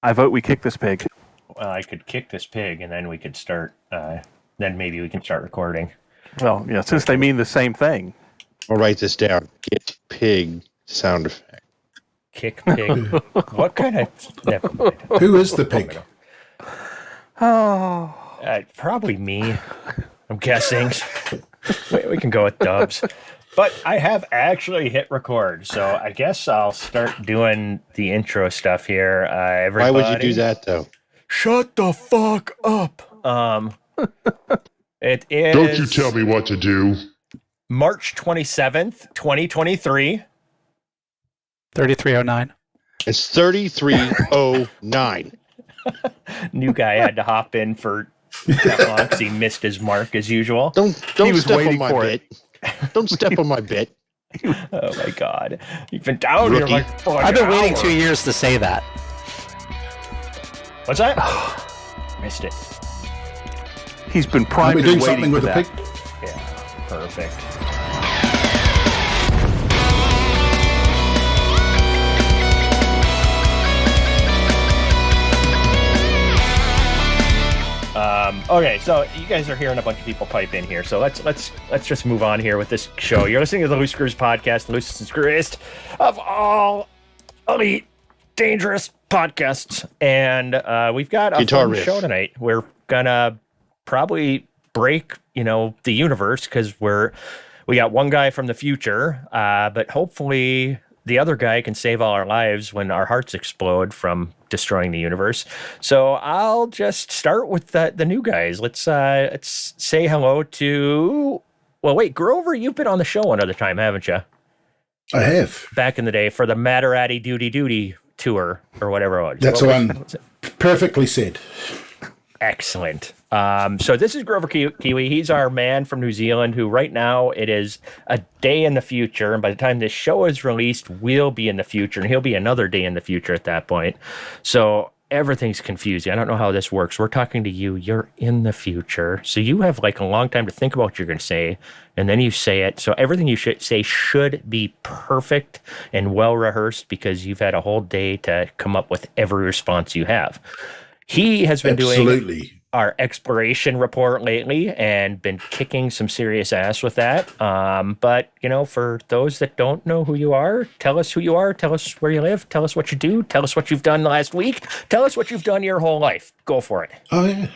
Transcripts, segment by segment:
I vote we kick this pig. Well, I could kick this pig, and then we could start. Then maybe we can start recording. Well, yeah, since they mean the same thing. I'll write this down. Get pig sound effect. Kick pig. What kind of? Never mind. Who is the pig? Oh, Probably me. I'm guessing. We can go with Dubs. But I have actually hit record, so I guess I'll start doing the intro stuff here. Everybody, Why would you do that, though? Shut the fuck up. It is. Don't you tell me what to do. March 27th, 2023. 3309. It's 3309. New guy had to hop in for that long because he missed his mark as usual. Don't He was step on waiting my for bit. Don't step on my bit. Oh my god. You've been down here Rookie. like for I've been an waiting hour. 2 years to say that. What's that? Missed it. he's been Are primed we and doing waiting something for with the that. pig? Yeah, perfect. Okay, so you guys are hearing a bunch of people pipe in here, so let's just move on here with this show. You're listening to the Loose Screws podcast, the loosest and screwiest of all elite, dangerous podcasts, and we've got a Guitar fun riff. show tonight. We're gonna probably break, the universe because we got one guy from the future, but hopefully the other guy can save all our lives when our hearts explode from destroying the universe. So I'll just start with the new guys. Let's say hello to. Well, wait, Grover, you've been on the show another time, haven't you? I have. Back in the day for the Maserati Duty tour or whatever it was. That's What the was- one. what's it? Perfectly said. Excellent. So this is Grover Kiwi. He's our man from New Zealand who right now it is a day in the future. And by the time this show is released, we'll be in the future and he'll be another day in the future at that point. So everything's confusing. I don't know how this works. We're talking to you. You're in the future. So you have like a long time to think about what you're going to say. And then you say it. So everything you should say should be perfect and well rehearsed because you've had a whole day to come up with every response you have. He has been doing Absolutely. our exploration report lately and been kicking some serious ass with that. But, for those that don't know who you are, tell us who you are, tell us where you live, tell us what you do, tell us what you've done last week, tell us what you've done your whole life. Go for it. Oh, yeah.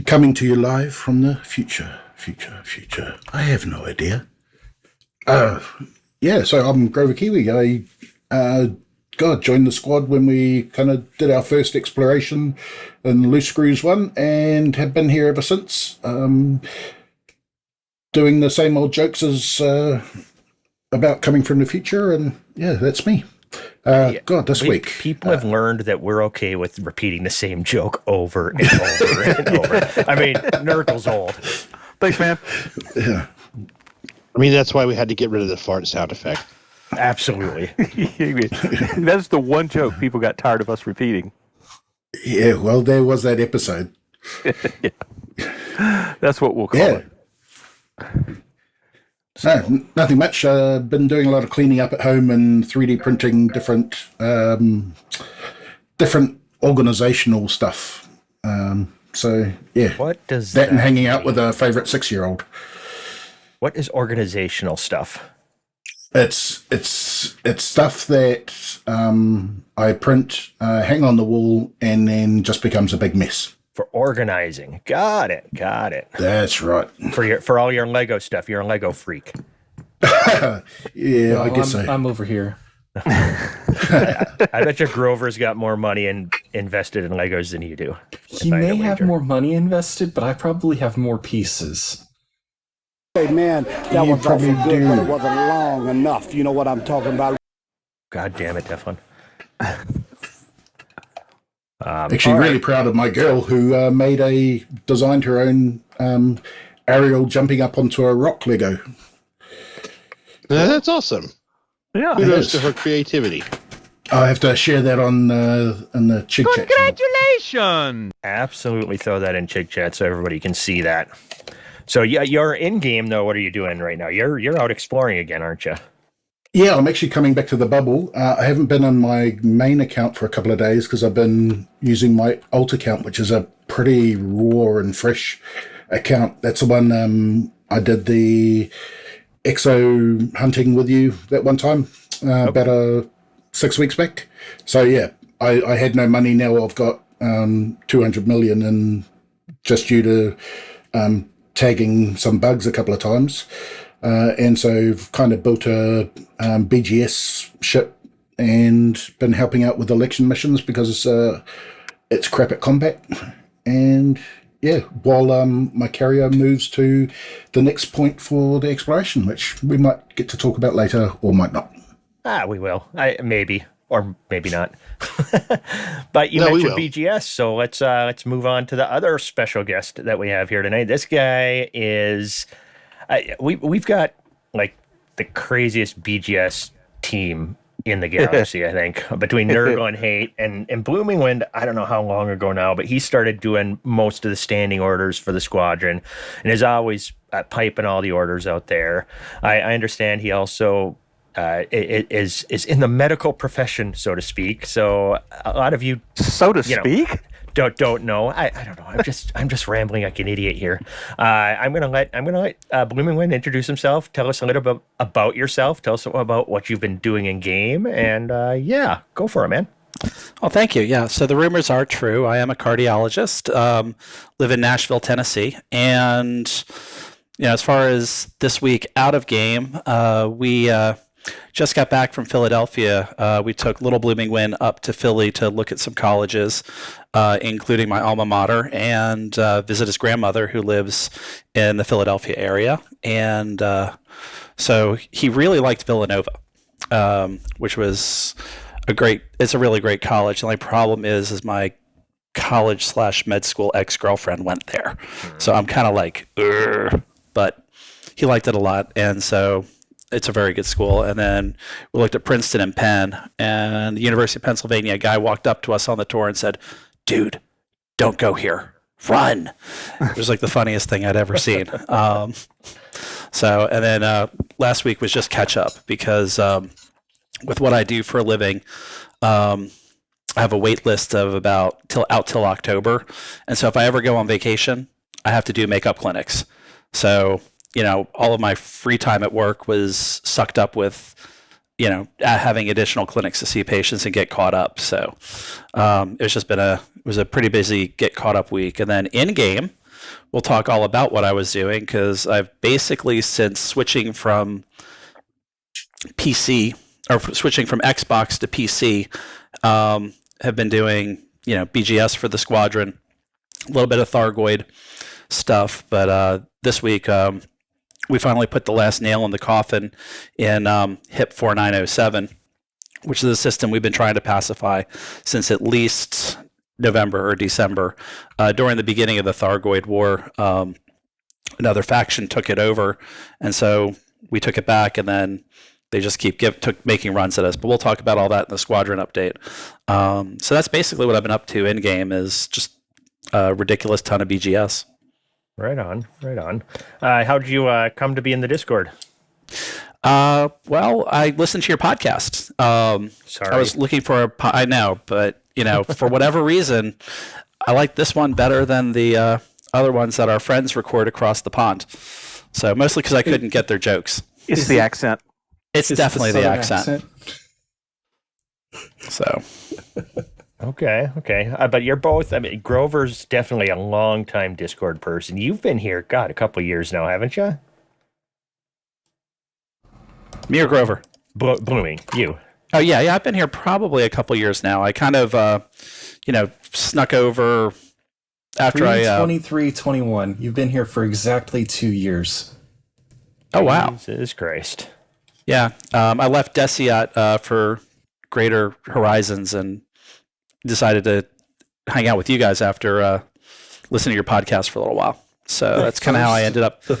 Coming to you live from the future. Future. I have no idea. Yeah, so I'm Grover Kiwi. I joined the squad when we kind of did our first exploration in Loose Screws 1 and have been here ever since, doing the same old jokes as about coming from the future, and yeah, that's me. This week. People have learned that we're okay with repeating the same joke over and over and over. I mean, Nurkle's old. Thanks, man. Yeah. I mean, that's why we had to get rid of the fart sound effect. Absolutely. That's the one joke people got tired of us repeating. Yeah, well, there was that episode. That's what we'll call it. No, nothing much. Been doing a lot of cleaning up at home and 3D printing different organizational stuff. So yeah, What does that and that hanging out with a favorite 6-year-old. What is organizational stuff? It's stuff that I print, hang on the wall, and then just becomes a big mess. For organizing. Got it. That's right. For all your Lego stuff, you're a Lego freak. Yeah, I guess so. I'm over here. I bet you Grover's got more money invested in Legos than you do. He may have more money invested, but I probably have more pieces. Hey man, that You was awful probably good, but do. it wasn't long enough. You know what I'm talking about? God damn it, Teflon. Actually, really proud of my girl who designed her own Ariel jumping up onto a rock Lego. That's awesome. Yeah. Kudos to her creativity. I have to share that in the Chig Chat. Congratulations! Absolutely throw that in Chig Chat so everybody can see that. So yeah, you're in game though. What are you doing right now? You're out exploring again, aren't you? Yeah, I'm actually coming back to the bubble. I haven't been on my main account for a couple of days because I've been using my alt account, which is a pretty raw and fresh account. That's the one I did the exo hunting with you that one time, about 6 weeks back. So yeah, I had no money. Now I've got 200 million, and just due to tagging some bugs a couple of times. And so I've kind of built a BGS ship and been helping out with election missions because it's crap at combat. And yeah, while my carrier moves to the next point for the exploration, which we might get to talk about later or might not. We will. Maybe. Or maybe not. But you No, we mentioned will. BGS, so let's move on to the other special guest that we have here tonight. This guy is... we've got like the craziest BGS team in the galaxy, I think, between Nurgle and Hate and Blooming Wind. I don't know how long ago now, but he started doing most of the standing orders for the squadron and is always piping all the orders out there. I understand he also is in the medical profession, so to speak. So a lot of you, So to speak? don't know. I don't know. I'm just rambling like an idiot here. I'm gonna let Blooming Wind introduce himself. Tell us a little bit about yourself. Tell us about what you've been doing in game, and yeah, go for it, man. Well, thank you. Yeah, so the rumors are true. I am a cardiologist. Live in Nashville, Tennessee, and as far as this week out of game, we just got back from Philadelphia. We took Little Blooming Wind up to Philly to look at some colleges, including my alma mater, and visit his grandmother who lives in the Philadelphia area. And so he really liked Villanova, which was it's a really great college. The only problem is my college/med school ex-girlfriend went there. So I'm kind of like, ugh, but he liked it a lot. And so it's a very good school. And then we looked at Princeton and Penn, and the University of Pennsylvania. A guy walked up to us on the tour and said, "Dude, don't go here. Run." It was like the funniest thing I'd ever seen. And then last week was just catch up because with what I do for a living, I have a wait list of about till October. And so if I ever go on vacation, I have to do makeup clinics. So all of my free time at work was sucked up with, having additional clinics to see patients and get caught up. So it was a pretty busy get caught up week. And then in game, we'll talk all about what I was doing because I've basically, since switching from PC or switching from Xbox to PC, have been doing, BGS for the squadron, a little bit of Thargoid stuff. But this week, we finally put the last nail in the coffin in HIP 4907, which is a system we've been trying to pacify since at least November or December. During the beginning of the Thargoid War, another faction took it over, and so we took it back, and then they just keep making runs at us. But we'll talk about all that in the squadron update. So that's basically what I've been up to in game, is just a ridiculous ton of BGS. Right on. How did you come to be in the Discord? Well, I listened to your podcast. Sorry. I was looking for I know, but for whatever reason, I like this one better than the other ones that our friends record across the pond. So mostly because I couldn't get their jokes. It's the accent. It's definitely the accent. So. Okay. But you're both, Grover's definitely a long-time Discord person. You've been here, God, a couple of years now, haven't you? Me or Grover? Blooming, you. Oh, yeah, I've been here probably a couple years now. I kind of, snuck over after 23-21. You've been here for exactly 2 years. Oh, wow. Jesus Christ. Yeah, I left Deciat for Greater Horizons and decided to hang out with you guys after listening to your podcast for a little while. So that's kind of how I ended up in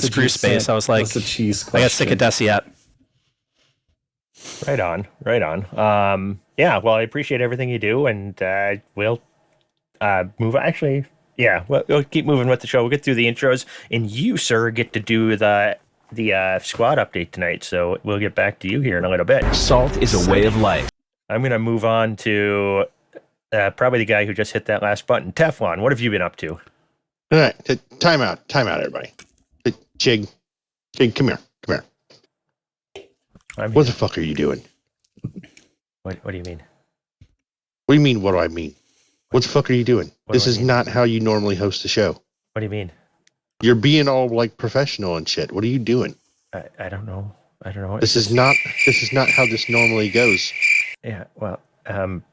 Screw Space. I was like, I got sick of Deciat. Right on. Yeah, well, I appreciate everything you do, and we'll move. Actually, yeah, we'll keep moving with the show. We'll get through the intros, and you, sir, get to do the the squad update tonight, so we'll get back to you here in a little bit. Salt is a way of life. I'm going to move on to probably the guy who just hit that last button. Teflon, what have you been up to? All right, time out, everybody. Chig, come here. What the fuck are you doing? What do you mean? What do you mean? What do I mean? What the fuck are you doing? This is not how you normally host a show. What do you mean? You're being all like professional and shit. What are you doing? I don't know. This is not how this normally goes. Yeah. Well, I'm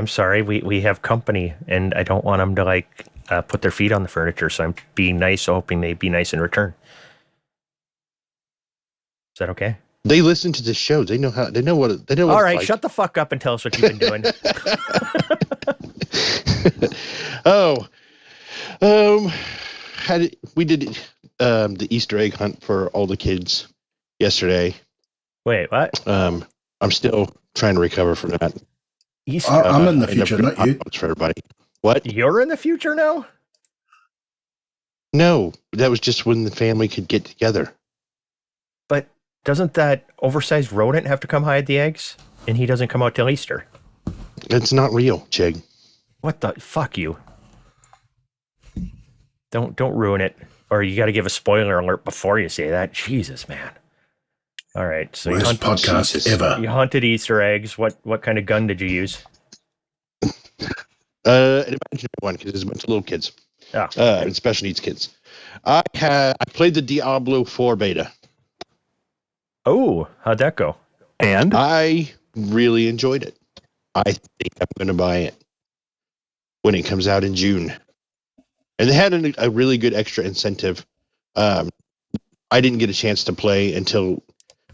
sorry. We have company, and I don't want them to like put their feet on the furniture. So I'm being nice, hoping they be nice in return. Is that okay? They listen to the show. They know how. They know what. All right, shut the fuck up and tell us what you've been doing. We did the Easter egg hunt for all the kids yesterday. Wait, what? I'm still trying to recover from that. Easter. I'm in the future, not you. For everybody. What? You're in the future now? No, that was just when the family could get together. But doesn't that oversized rodent have to come hide the eggs? And he doesn't come out till Easter. It's not real, Chig. What the fuck you? Don't ruin it. Or you got to give a spoiler alert before you say that. Jesus, man. All right. So Worst podcast ever. You hunted Easter eggs. What kind of gun did you use? An imaginary one because there's a bunch of little kids. And special needs kids. I played the Diablo 4 beta. Oh, how'd that go? And I really enjoyed it. I think I'm going to buy it when it comes out in June. And they had a really good extra incentive. I didn't get a chance to play until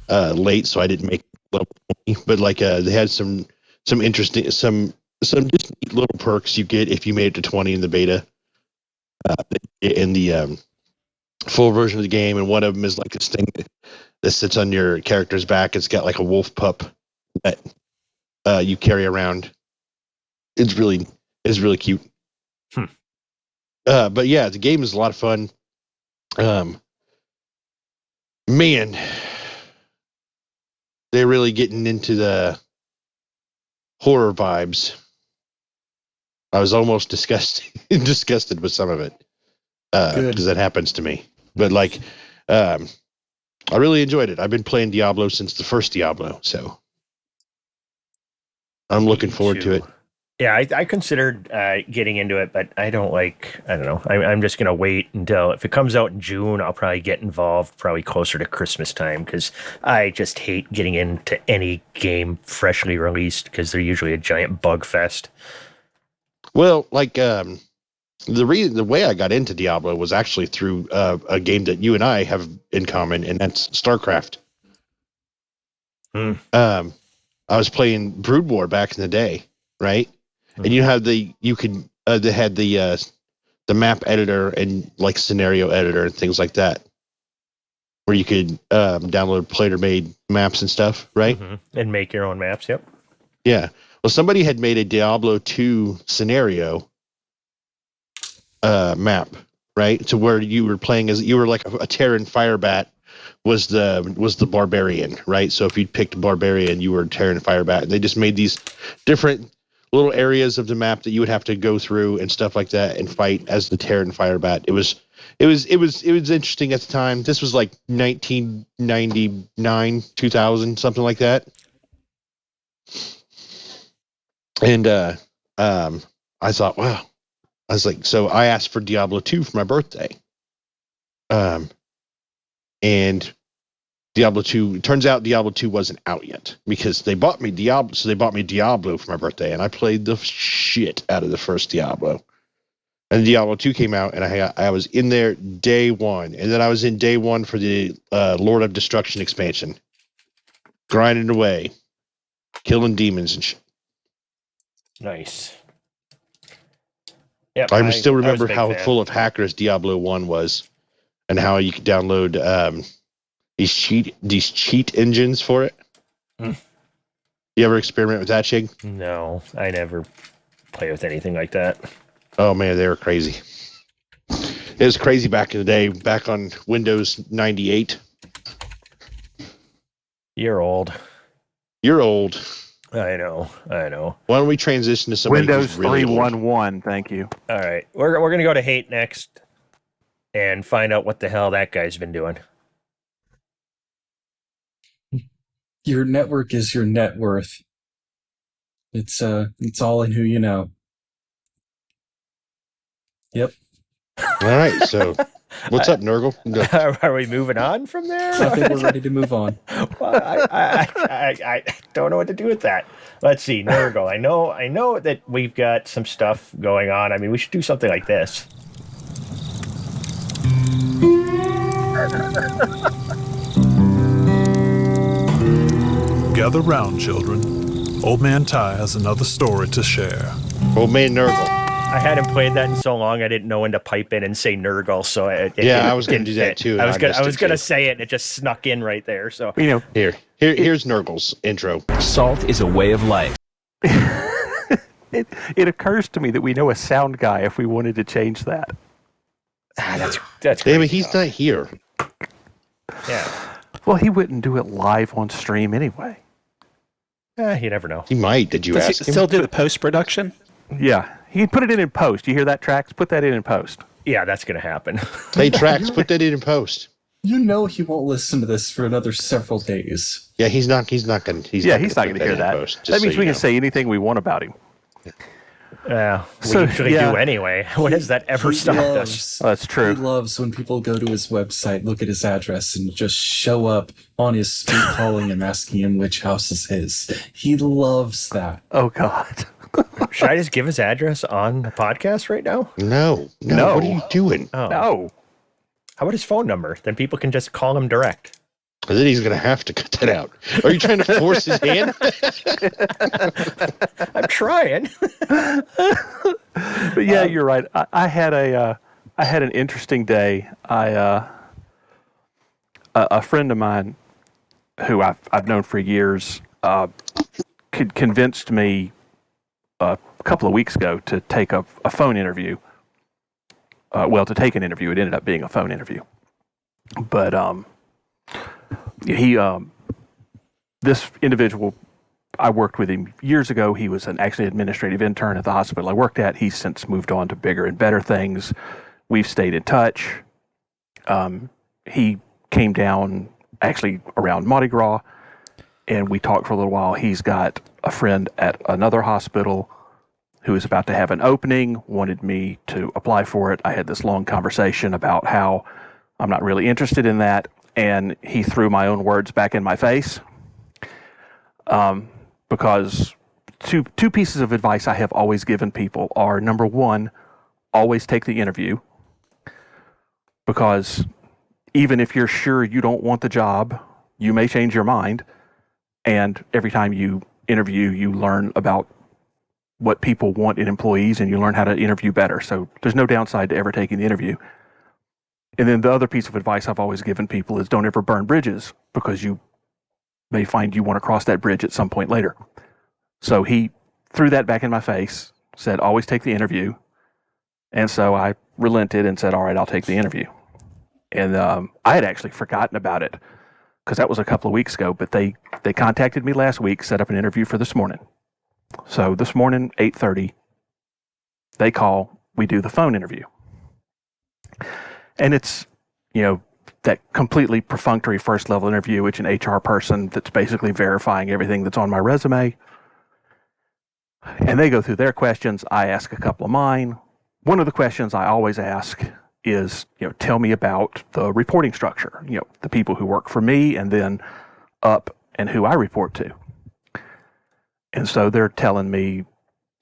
late, so I didn't make level 20. But like they had some interesting some just neat little perks you get if you made it to 20 in the beta. In the full version of the game, and one of them is like this thing that sits on your character's back. It's got like a wolf pup that you carry around. It's really cute. But yeah, the game is a lot of fun. Man, they're really getting into the horror vibes. I was almost disgusted with some of it because that happens to me. But like, I really enjoyed it. I've been playing Diablo since the first Diablo, so I'm looking forward to it. Yeah, I considered getting into it, but I don't know. I'm just going to wait until if it comes out in June, I'll probably get involved probably closer to Christmas time because I just hate getting into any game freshly released because they're usually a giant bug fest. Well, like the way I got into Diablo was actually through a game that you and I have in common, and that's StarCraft. I was playing Brood War back in the day, right? And you had they had the map editor and like scenario editor and things like that, where you could download player-made maps and stuff, right? And make your own maps. Yep. Yeah. Well, somebody had made a Diablo 2 scenario map, right? To where you were playing as you were like a Terran Firebat was the barbarian, right? So if you picked barbarian, you were Terran Firebat. And they just made these different little areas of the map that you would have to go through and stuff like that and fight as the Terran Firebat. It was interesting at the time. This was like 1999, 2000, something like that. And I thought, wow. I was like, so I asked for Diablo 2 for my birthday. And Diablo 2, it turns out Diablo 2 wasn't out yet because they bought me Diablo. So they bought me Diablo for my birthday, and I played the shit out of the first Diablo. And Diablo 2 came out, and I was in there day one. And then I was in day one for the Lord of Destruction expansion. Grinding away. Killing demons and shit. Nice. Yep, I still remember was a big how fan. full of hackers Diablo 1 was, and how you could download these cheat engines for it. You ever experiment with that, Shig? No, I never play with anything like that. Oh man, they were crazy. It was crazy back in the day, back on Windows 98. You're old. You're old. I know. Why don't we transition to somebody Windows who's really 311. Thank you. All right. We're going to go to hate next and find out what the hell that guy's been doing. Your network is your net worth. It's all in who you know. Yep. All right, so what's up, Nurgle? No. Are we moving on from there? I think we're ready to move on. Well, I don't know what to do with that. Let's see, Nurgle. I know that we've got some stuff going on. I mean, we should do something like this. Gather round, children. Old Man Ty has another story to share. Old man Nurgle. I hadn't played that in so long, I didn't know when to pipe in and say Nurgle. So I was going to do that too. I was going to say it, and it just snuck in right there. So Here's Nurgle's intro. Salt is a way of life. It occurs to me that we know a sound guy if we wanted to change that. that's Damn it, crazy he's talk. not here. Yeah. Well, he wouldn't do it live on stream anyway. You never know. He might. Did you Does he ask him? still do the post-production? Yeah, he'd put it in post. You hear that, Trax? Put that in post. Yeah, that's going to happen. Hey, Trax, put that in post. You know he won't listen to this for another several days. Yeah, he's not going to. He's not going to hear that. That means we can say anything we want about him. We usually do anyway. When has that ever stopped us? Oh, that's true. He loves when people go to his website, look at his address, and just show up on his street calling him, asking him which house is his. He loves that. Oh, God. Should I just give his address on the podcast right now? No. No. What are you doing? Oh. No. How about his phone number? Then people can just call him direct. And then he's going to have to cut that out. Are you trying to force his hand? I'm trying. But yeah, you're right. I had an interesting day. A friend of mine who I've known for years convinced me a couple of weeks ago to take a phone interview. To take an interview. It ended up being a phone interview. But this individual, I worked with him years ago. He was actually an administrative intern at the hospital I worked at. He's since moved on to bigger and better things. We've stayed in touch. He came down actually around Mardi Gras, and we talked for a little while. He's got a friend at another hospital who is about to have an opening, wanted me to apply for it. I had this long conversation about how I'm not really interested in that, and he threw my own words back in my face. Because two pieces of advice I have always given people are, number one, always take the interview, because even if you're sure you don't want the job, you may change your mind, and every time you interview, you learn about what people want in employees, and you learn how to interview better. So there's no downside to ever taking the interview. And then the other piece of advice I've always given people is don't ever burn bridges, because you may find you want to cross that bridge at some point later. So he threw that back in my face, said, always take the interview. And so I relented and said, all right, I'll take the interview. And I had actually forgotten about it because that was a couple of weeks ago, but they contacted me last week, set up an interview for this morning. So this morning, 8:30, they call, we do the phone interview. And it's, that completely perfunctory first level interview, which an HR person that's basically verifying everything that's on my resume. And they go through their questions. I ask a couple of mine. One of the questions I always ask is, tell me about the reporting structure, the people who work for me and then up and who I report to. And so they're telling me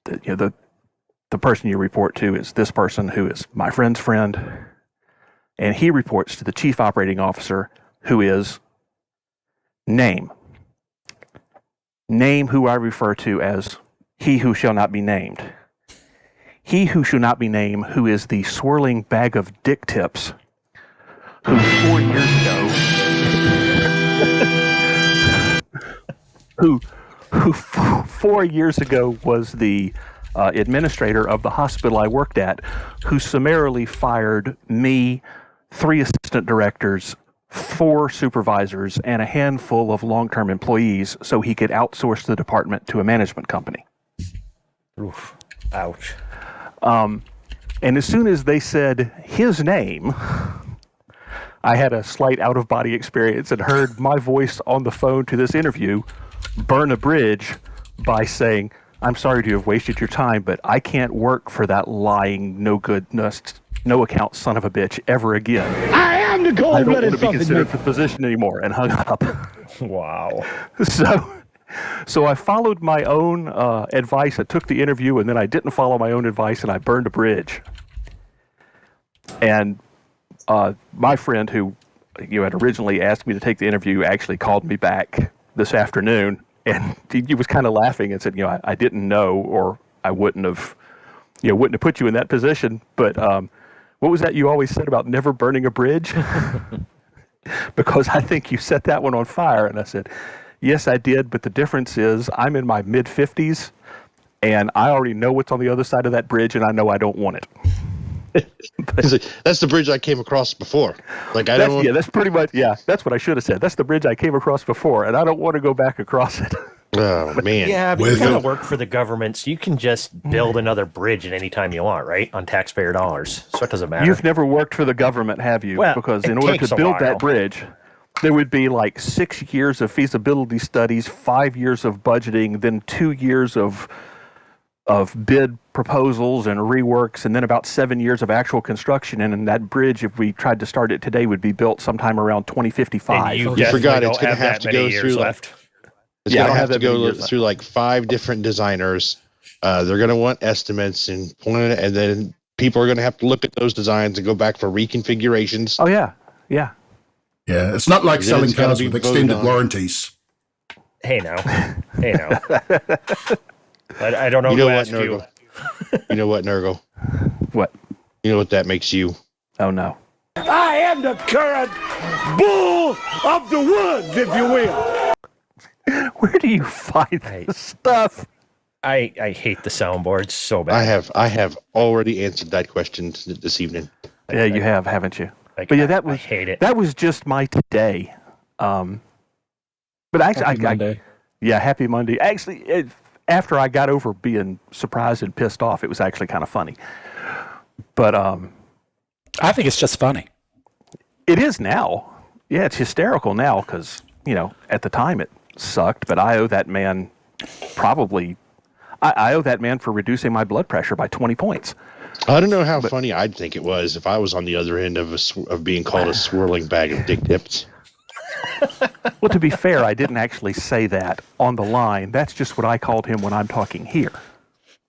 that, the person you report to is this person who is my friend's friend. And he reports to the chief operating officer, who is name who I refer to as he who shall not be named. He who shall not be named, who is the swirling bag of dick tips, who 4 years ago, who 4 years ago was the administrator of the hospital I worked at, who summarily fired me, 3 assistant directors, 4 supervisors and a handful of long-term employees so he could outsource the department to a management company. Oof. Ouch. And as soon as they said his name, I had a slight out-of-body experience and heard my voice on the phone to this interview burn a bridge by saying, "I'm sorry to have wasted your time, but I can't work for that lying, no account son of a bitch ever again. I am the I don't want cold-blooded to be considered for the position anymore," and hung up. Wow. So I followed my own advice. I took the interview, and then I didn't follow my own advice, and I burned a bridge. And my friend who had originally asked me to take the interview actually called me back this afternoon, and he was kind of laughing and said, I didn't know, or I wouldn't have put you in that position. But what was that you always said about never burning a bridge? Because I think you set that one on fire. And I said, yes, I did. But the difference is I'm in my mid-50s, and I already know what's on the other side of that bridge, and I know I don't want it. That's the bridge I came across before. That's pretty much, that's what I should have said. That's the bridge I came across before, and I don't want to go back across it. Oh, man. Yeah, but you kind of work for the government, so you can just build another bridge at any time you want, right? On taxpayer dollars. So it doesn't matter. You've never worked for the government, have you? Well, because in order to build that bridge, there would be like 6 years of feasibility studies, 5 years of budgeting, then 2 years of bid proposals and reworks, and then about 7 years of actual construction. And that bridge, if we tried to start it today, would be built sometime around 2055. And You forgot it's going to have to go through It's going to have to go through like 5 different designers. They're going to want estimates and then people are going to have to look at those designs and go back for reconfigurations. Oh yeah. Yeah, it's not like selling cars with extended warranties. Hey now. I don't know You know who what, asked you. Nurgle? You know what, Nurgle? What? You know what that makes you? Oh no. I am the current bull of the woods, if you will. Where do you find this stuff? I hate the soundboards so bad. I have already answered that question this evening. Yeah, you have, haven't you? But I hate it. That was just my today. But actually, Happy Monday. Happy Monday. Actually, after I got over being surprised and pissed off, it was actually kind of funny. But I think it's just funny. It is now. Yeah, it's hysterical now because, at the time it sucked, but I owe that man I owe that man for reducing my blood pressure by 20 points. I don't know how funny I'd think it was if I was on the other end of being called a swirling bag of dick tips. Well, to be fair, I didn't actually say that on the line. That's just what I called him when I'm talking here.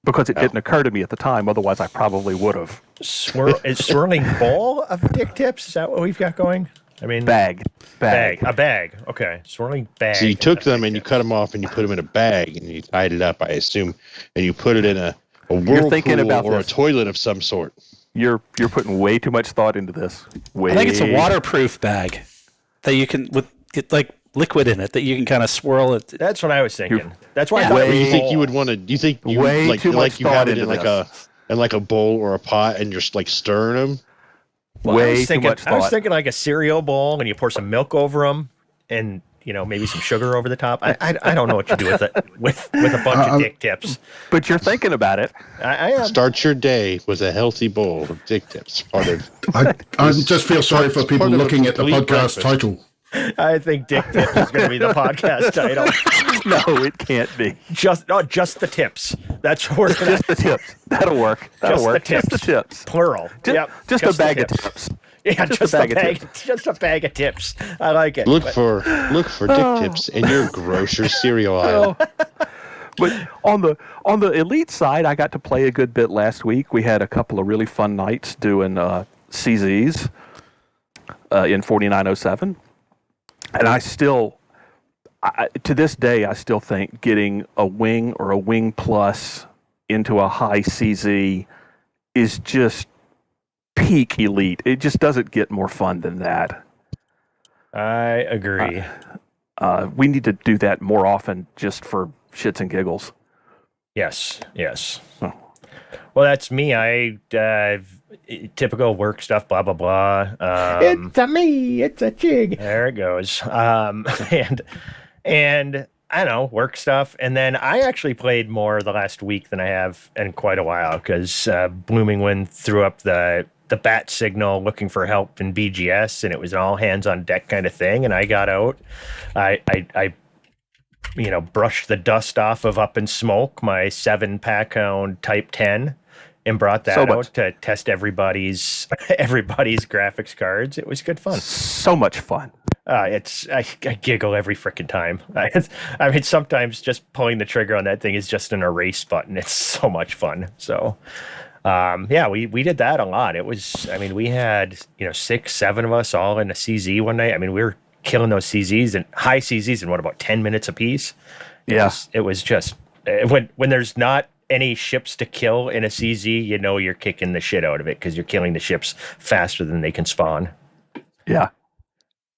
Because it didn't occur to me at the time. Otherwise, I probably would have. Swirling ball of dick tips? Is that what we've got going? I mean, bag. A bag. Okay. Swirling bag. So you took them and you cut them off and you put them in a bag and you tied it up, I assume, and you put it in a whirlpool or a toilet of some sort. You're putting way too much thought into this. I think it's a waterproof bag that you can get like liquid in it that you can kind of swirl it. That's what I was thinking. That's why. You think you would want to? You think you you have it in like a bowl or a pot and you're like stirring them? Well, I was thinking like a cereal bowl, and you pour some milk over them, and maybe some sugar over the top. I don't know what you do with it with a bunch of dick tips. But you're thinking about it. I am. Start your day with a healthy bowl of dick tips. I just feel sorry for people looking at the podcast title. I think dick tips is going to be the podcast title. No, it can't be. Just the tips. That's what we're going to. Just the tips. That'll work. That'll work. Just the tips. Plural. Just a bag of tips. Yeah, just a bag of tips. I like it. Look for dick tips in your grocer cereal aisle. But on the elite side, I got to play a good bit last week. We had a couple of really fun nights doing CZs in 4907. And to this day, I still think getting a wing or a wing plus into a high CZ is just peak elite. It just doesn't get more fun than that. I agree. We need to do that more often just for shits and giggles. Yes. Well, that's me. typical work stuff, blah, blah, blah. It's a me. It's a chig. There it goes. And I don't know, work stuff. And then I actually played more the last week than I have in quite a while because Blooming Wind threw up the bat signal looking for help in BGS, and it was an all hands on deck kind of thing. And I got out. I brushed the dust off of Up in Smoke, my 7-pack hound Type 10, and brought that out to test everybody's graphics cards. It was good fun. So much fun. I giggle every freaking time. I mean, sometimes just pulling the trigger on that thing is just an erase button. It's so much fun. So, we did that a lot. It was, I mean, we had 6, 7 of us all in a CZ one night. I mean, we were killing those CZs and high CZs in about 10 minutes apiece. It was just when there's not any ships to kill in a CZ, you're kicking the shit out of it because you're killing the ships faster than they can spawn. Yeah.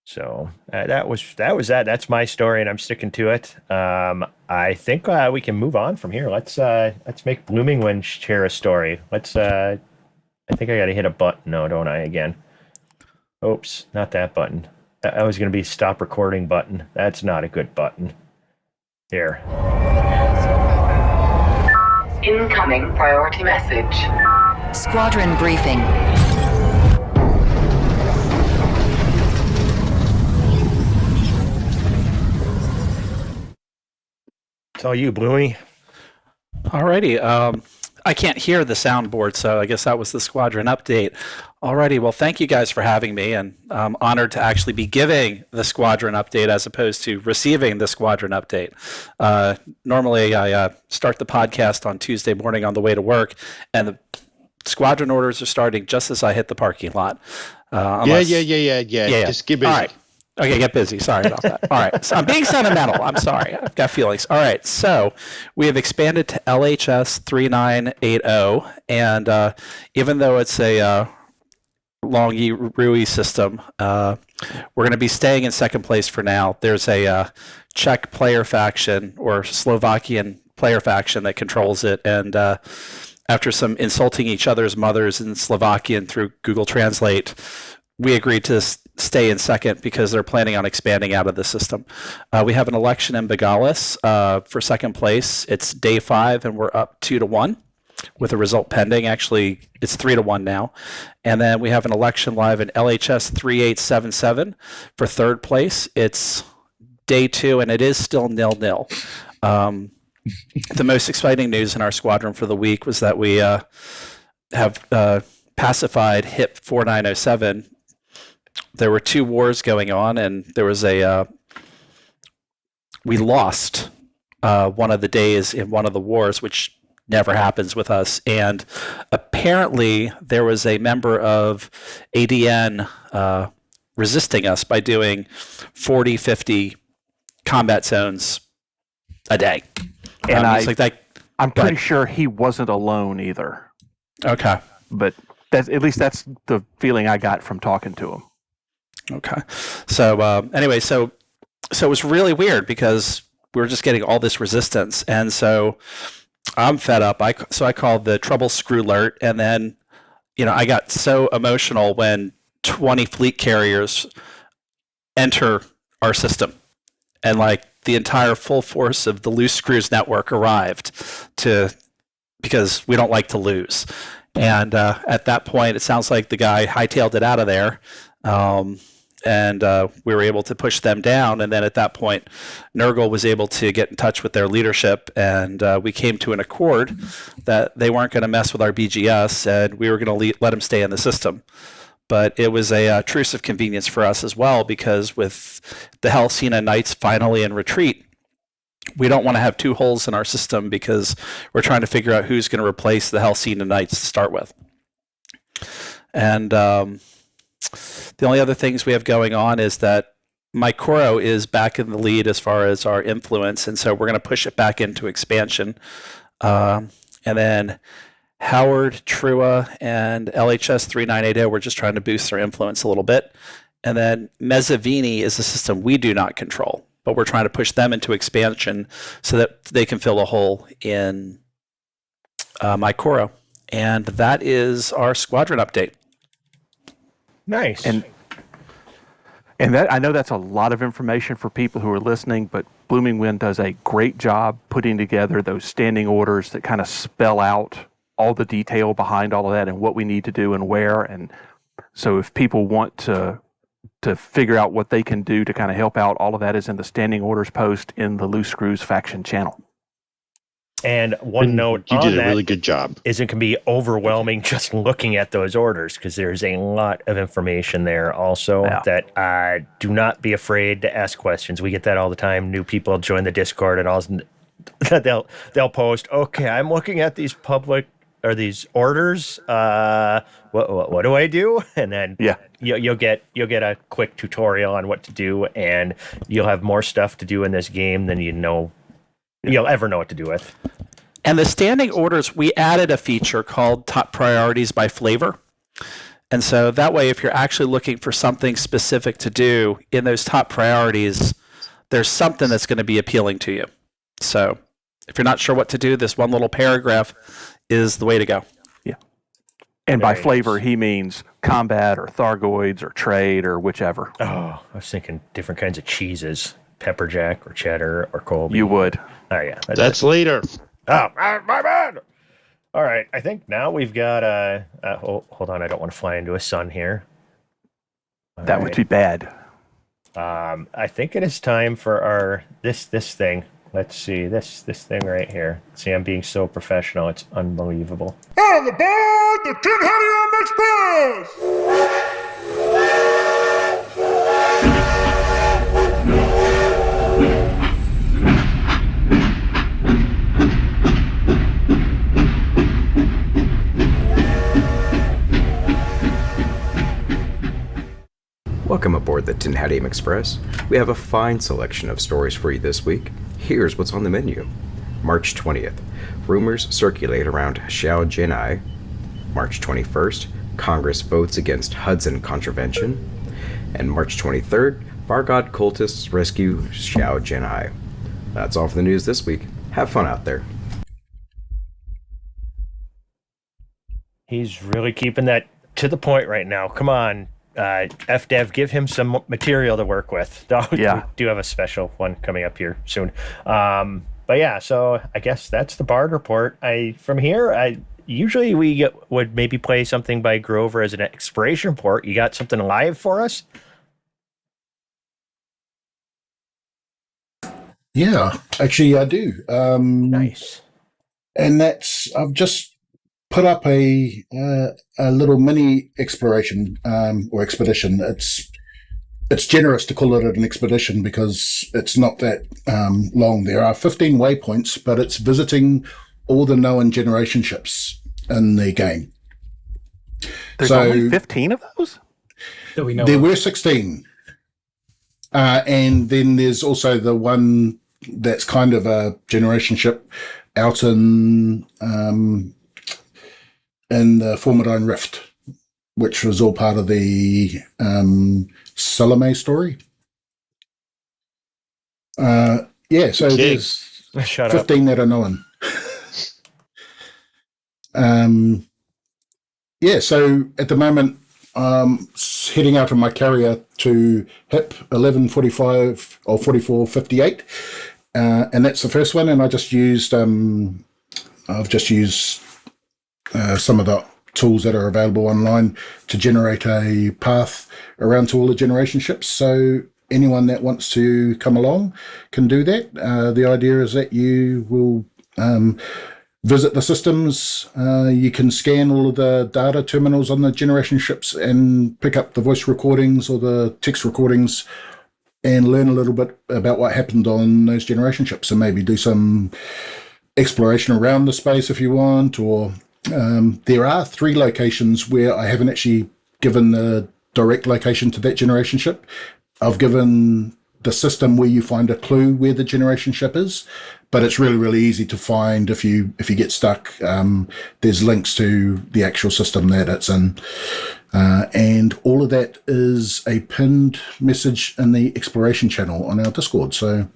So that was that. That's my story, and I'm sticking to it. I think we can move on from here. Let's make Blooming Wind share a story. I think I got to hit a button. No, don't I? Again. Oops, not that button. That was going to be stop recording button. That's not a good button. Here. Incoming priority message. Squadron briefing. It's all you, Bluey. Alrighty. I can't hear the soundboard, so I guess that was the squadron update. Alrighty. Well, thank you guys for having me, and I'm honored to actually be giving the squadron update as opposed to receiving the squadron update. Normally, I start the podcast on Tuesday morning on the way to work, and the squadron orders are starting just as I hit the parking lot. Yeah. Just get busy. All right. Okay, get busy. Sorry about that. All right. So I'm being sentimental. I'm sorry. I've got feelings. All right. So we have expanded to LHS 3980. And even though it's a long RUI system, we're going to be staying in second place for now. There's a Czech player faction or Slovakian player faction that controls it. And after some insulting each other's mothers in Slovakian through Google Translate, we agreed to stay in second because they're planning on expanding out of the system. We have an election in Bagalis for second place. It's day 5, and we're up 2-1 with a result pending. Actually, it's 3-1 now. And then we have an election live in LHS 3877 for third place. It's day 2, and it is still 0-0. The most exciting news in our squadron for the week was that we have pacified HIP 4907. There were 2 wars going on, and there was we lost one of the days in one of the wars, which never happens with us. And apparently there was a member of ADN resisting us by doing 40, 50 combat zones a day. And I'm pretty but, sure he wasn't alone either. Okay. But at least that's the feeling I got from talking to him. Okay. So anyway, so it was really weird because we were just getting all this resistance. And so I'm fed up. So I called the trouble screw alert. And then, I got so emotional when 20 fleet carriers enter our system. And the entire full force of the Loose Screws network arrived because we don't like to lose. And at that point, it sounds like the guy hightailed it out of there. And we were able to push them down. And then at that point, Nurgle was able to get in touch with their leadership, and we came to an accord that they weren't going to mess with our BGS, and we were going to let them stay in the system. But it was a truce of convenience for us as well, because with the Helsina Knights finally in retreat, we don't want to have 2 holes in our system because we're trying to figure out who's going to replace the Helsina Knights to start with. And the only other things we have going on is that Maikoro is back in the lead as far as our influence, and so we're going to push it back into expansion. And then Howard, Trua, and LHS 3980, we're just trying to boost their influence a little bit. And then Mezavini is a system we do not control, but we're trying to push them into expansion so that they can fill a hole in Maikoro. And that is our squadron update. Nice. And that, I know that's a lot of information for people who are listening, but Blooming Wind does a great job putting together those standing orders that kind of spell out all the detail behind all of that and what we need to do and where. And so if people want to figure out what they can do to kind of help out, all of that is in the standing orders post in the Loose Screws faction channel. And one note you on did a that really good job. is it can be overwhelming just looking at those orders because there's a lot of information there also that do not be afraid to ask questions. We get that all the time. New people join the Discord and all they'll post, okay, I'm looking at these public or these orders. What do I do? And then you'll get a quick tutorial on what to do, and you'll have more stuff to do in this game than you'll ever know what to do with. And the standing orders, we added a feature called Top Priorities by Flavor. And so that way, if you're actually looking for something specific to do in those top priorities, there's something that's going to be appealing to you. So if you're not sure what to do, this one little paragraph is the way to go. Yeah. And by flavor, he means combat or Thargoids or trade or whichever. Oh, I was thinking different kinds of cheeses. Pepper jack or cheddar or Colby. You would. Oh, yeah. That's later. Oh, my bad. All right. I think now we've got hold on. I don't want to fly into a sun here. That would be bad. I think it is time for our this thing. Let's see. This thing right here. See, I'm being so professional. It's unbelievable. On the board, the Tin Helium Express! Welcome aboard the Tin Helium Express. We have a fine selection of stories for you this week. Here's what's on the menu. March 20th, rumors circulate around Xiao Jinai. March 21st, Congress votes against Hudson contravention. And March 23rd, Vargod cultists rescue Xiao Jinai. That's all for the news this week. Have fun out there. He's really keeping that to the point right now. Come on. FDev, give him some material to work with. We do have a special one coming up here soon. But yeah, so I guess that's the Bard report. From here, usually we would maybe play something by Grover as an exploration report. You got something live for us? Yeah, actually I do. Nice. And I've just put up a little mini exploration or expedition. It's generous to call it an expedition because it's not that long. There are 15 waypoints, but it's visiting all the known generation ships in the game. There's only 15 of those? There were 16. And then there's also the one that's kind of a generation ship out in the Formidine Rift, which was all part of the Salome story. So there's 15 that are known. So at the moment, heading out of my carrier to HIP 1145 or 4458, and that's the first one. And I've just used some of the tools that are available online to generate a path around to all the generation ships. So anyone that wants to come along can do that. The idea is that you will visit the systems. You can scan all of the data terminals on the generation ships and pick up the voice recordings or the text recordings and learn a little bit about what happened on those generation ships and maybe do some exploration around the space if you want. Or there are 3 locations where I haven't actually given the direct location to that generation ship. I've given the system where you find a clue where the generation ship is, but it's really, really easy to find if you get stuck. There's links to the actual system that it's in. And all of that is a pinned message in the exploration channel on our Discord. So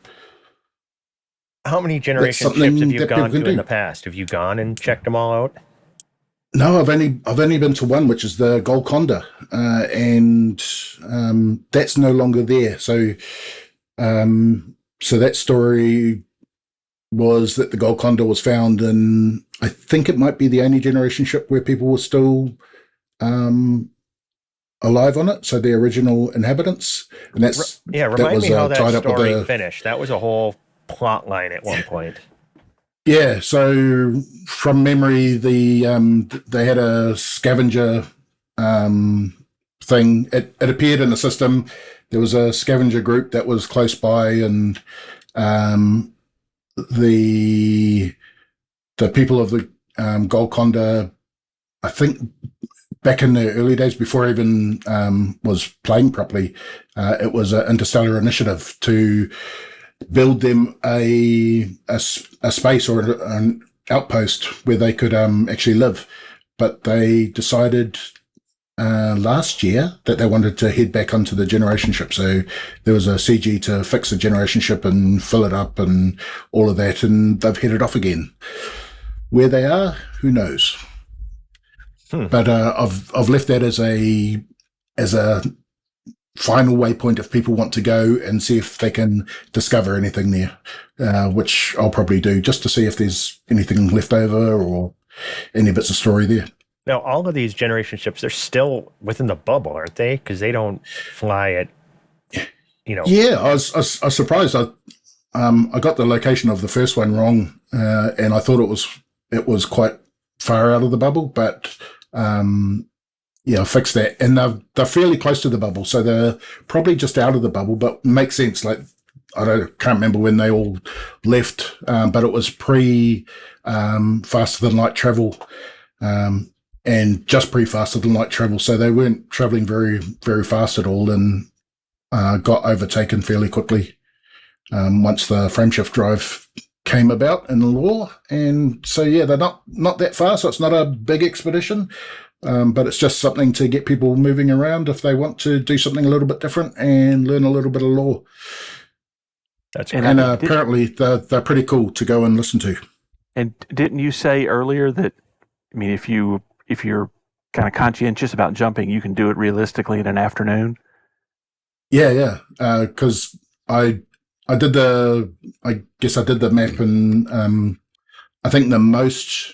how many generation ships have you gone to in the past? Have you gone and checked them all out? No, I've only been to one, which is the Golconda, and that's no longer there. So that story was that the Golconda was found in, I think it might be the only generation ship where people were still alive on it. So the original inhabitants, and that's Remind me how that story finished. That was a whole plot line at one point. Yeah, so from memory, they had a scavenger thing. It appeared in the system. There was a scavenger group that was close by, and the people of the Golconda, I think back in the early days before I even was playing properly, it was an interstellar initiative to build them a space or an outpost where they could actually live. But they decided last year that they wanted to head back onto the generation ship. So there was a CG to fix the generation ship and fill it up and all of that, and they've headed off again. Where they are, who knows? But I've left that as a final waypoint if people want to go and see if they can discover anything there, which I'll probably do just to see if there's anything left over or any bits of story there. Now, all of these generation ships, they're still within the bubble, aren't they? Because they don't fly at, Yeah, I was surprised. I got the location of the first one wrong, and I thought it was quite far out of the bubble, but I fixed that, and they're fairly close to the bubble, so they're probably just out of the bubble, but makes sense. Like can't remember when they all left, but it was pre faster than light travel, and just pre faster than light travel, so they weren't traveling very very fast at all, and got overtaken fairly quickly once the Frameshift drive came about in the lore, and so they're not that far, so it's not a big expedition. But it's just something to get people moving around if they want to do something a little bit different and learn a little bit of lore. That's great. And apparently they're pretty cool to go and listen to. And didn't you say earlier that, I mean, if you're kind of conscientious about jumping, you can do it realistically in an afternoon? Yeah. Because I did the map, and I think the most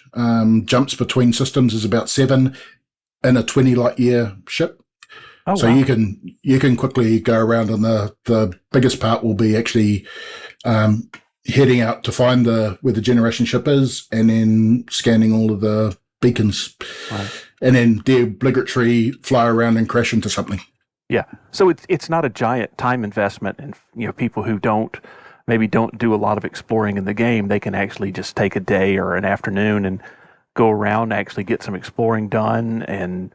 jumps between systems is about 7 in a 20 light year ship. Oh, so wow. you can quickly go around, and the biggest part will be actually heading out to find where the generation ship is, and then scanning all of the beacons, right. And then the obligatory fly around and crash into something. Yeah. So it's not a giant time investment, and people who don't do a lot of exploring in the game, they can actually just take a day or an afternoon and go around, actually get some exploring done, and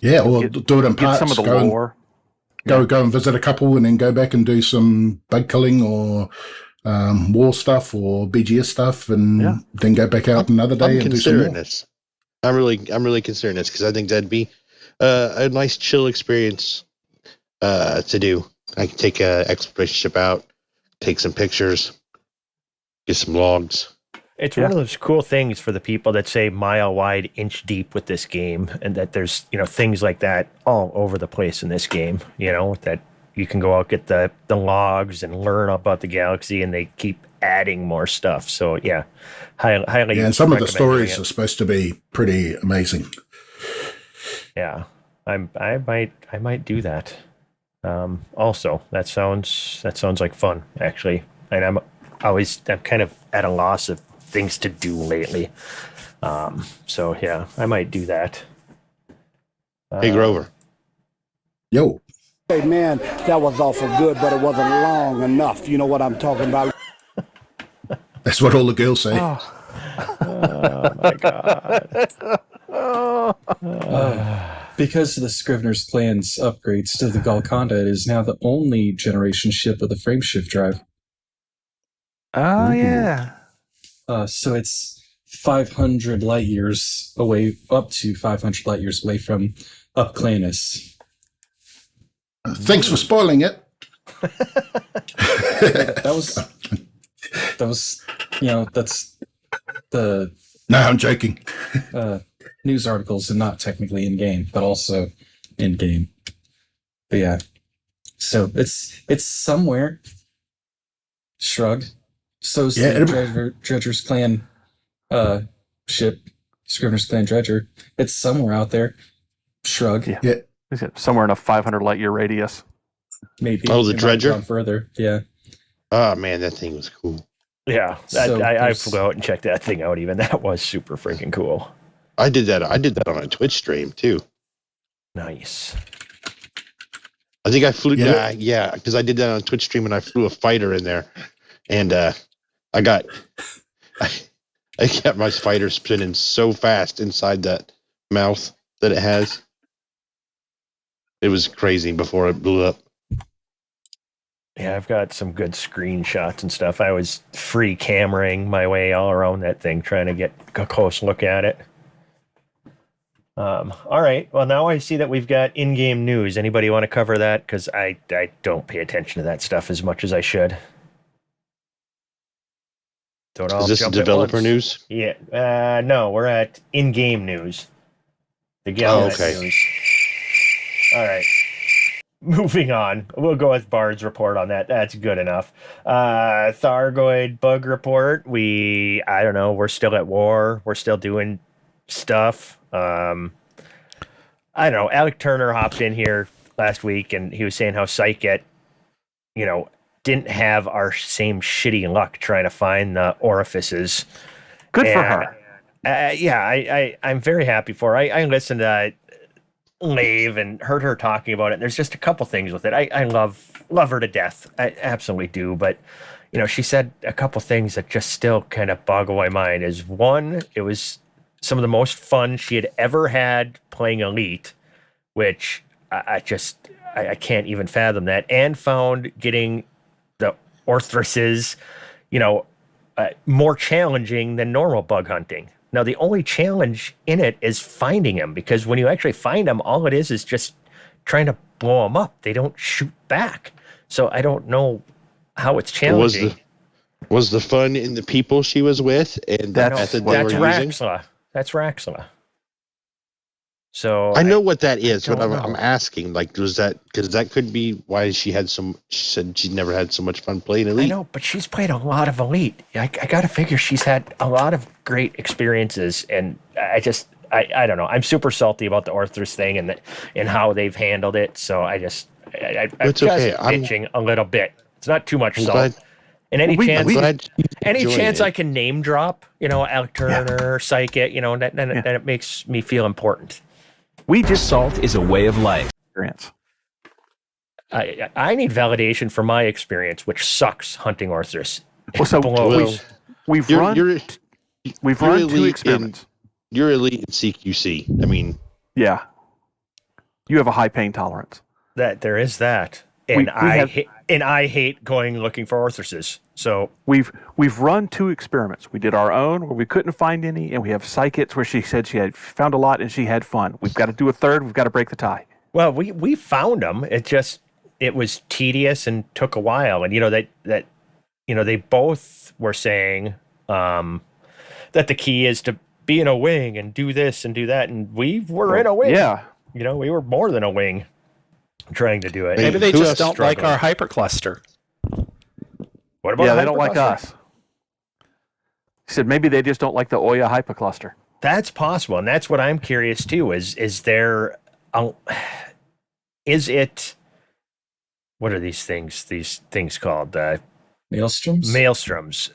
or do it in parts. Get some of the lore. Go and visit a couple, and then go back and do some bug killing or war stuff or BGS stuff, and then go back out another day and do some more. This. I'm really considering this because I think that'd be a nice chill experience to do. I can take an exploration ship out, take some pictures, get some logs. It's one of those cool things for the people that say mile wide, inch deep with this game, and that there's things like that all over the place in this game. That you can go out, get the logs and learn about the galaxy, and they keep adding more stuff. So highly. Yeah, and some of the stories are supposed to be pretty amazing. Yeah, I might do that. Also, that sounds like fun, actually. And I'm kind of at a loss of things to do lately. So yeah, I might do that. Hey, Grover. Yo. Hey man, that was awful good, but it wasn't long enough. You know what I'm talking about? That's what all the girls say. Oh my god. Because of the Scrivener's Plan's upgrades to the Golconda, it is now the only generation ship with a Frameshift drive. Oh, yeah. So it's 500 light years away, up to 500 light years away from Upclanus. Thanks for spoiling it. That was, that's the... No, I'm joking. news articles and not technically in game, but also in game. But yeah, so it's somewhere. Shrug. So's the Dredger's Clan ship, Scrivener's Clan Dredger. It's somewhere out there. Shrug. Yeah. Somewhere in a 500 light year radius. Maybe. Oh, the It might have Dredger? gone further. Yeah. Oh man, that thing was cool. Yeah, So I there's- flew out and checked that thing out. Even that was super freaking cool. I did that on a Twitch stream too. Nice. I think I flew. Yeah. Because I did that on a Twitch stream and I flew a fighter in there, and I got I kept my fighter spinning so fast inside that mouth that it has. It was crazy before it blew up. Yeah, I've got some good screenshots and stuff. I was free cameraing my way all around that thing, trying to get a close look at it. All right. Well, now I see that we've got in-game news. Anybody want to cover that? Because I don't pay attention to that stuff as much as I should. Don't all Is this jump at developer once. news? Yeah. No, we're at in-game news. The Galnet okay. news. All right. Moving on. We'll go with Bard's report on that. That's good enough. Thargoid bug report. I don't know. We're still at war. We're still doing stuff. I don't know. Alec Turner hopped in here last week and he was saying how Psyket, didn't have our same shitty luck trying to find the orifices. Good for her. I'm very happy for her. I listened to Lave and heard her talking about it. And there's just a couple things with it. I love her to death. I absolutely do. But, she said a couple things that just still kind of boggle my mind. Is one, it was some of the most fun she had ever had playing Elite, which I can't even fathom that, and found getting the Orthruses, more challenging than normal bug hunting. Now, the only challenge in it is finding them, because when you actually find them, all it is just trying to blow them up. They don't shoot back. So I don't know how it's challenging. Was the fun in the people she was with and the method they were using? That's Raxla. So I know what that is, but don't I'm know. asking, was that because that could be why she said she never had so much fun playing Elite. I know, but she's played a lot of Elite. I got to figure she's had a lot of great experiences, and I don't know. I'm super salty about the Orthrus thing and how they've handled it. So I'm It's just okay. bitching a little bit. It's not too much I'm salt. glad- And any I'm chance, glad she's any enjoying chance it. I can name drop, Alec Turner, Psychic, then it makes me feel important. We just Salt is a way of life. experience. I need validation for my experience, which sucks hunting Orthrus. Well, so blows. we've You're- run you're- we've you're run elite two in- experiments. You're Elite in CQC. I mean, Yeah, you have a high pain tolerance. That there is that, and I hate going looking for Orthruses. So We've run two experiments. We did our own where we couldn't find any, and we have Psychics where she said she had found a lot and she had fun. We've got to do a third. We've got to break the tie. well, we found them. It was tedious and took a while, and they both were saying that the key is to be in a wing and do this and do that, and we were in a wing. Yeah, We were more than a wing trying to do it. Hey, Maybe they who just else don't like struggled? our hypercluster. What about yeah, they don't like hypercluster? us. He said maybe they just don't like the Oya hypercluster. That's possible, and that's what I'm curious too. Is there, is it? What are these things? These things called Maelstroms? maelstroms.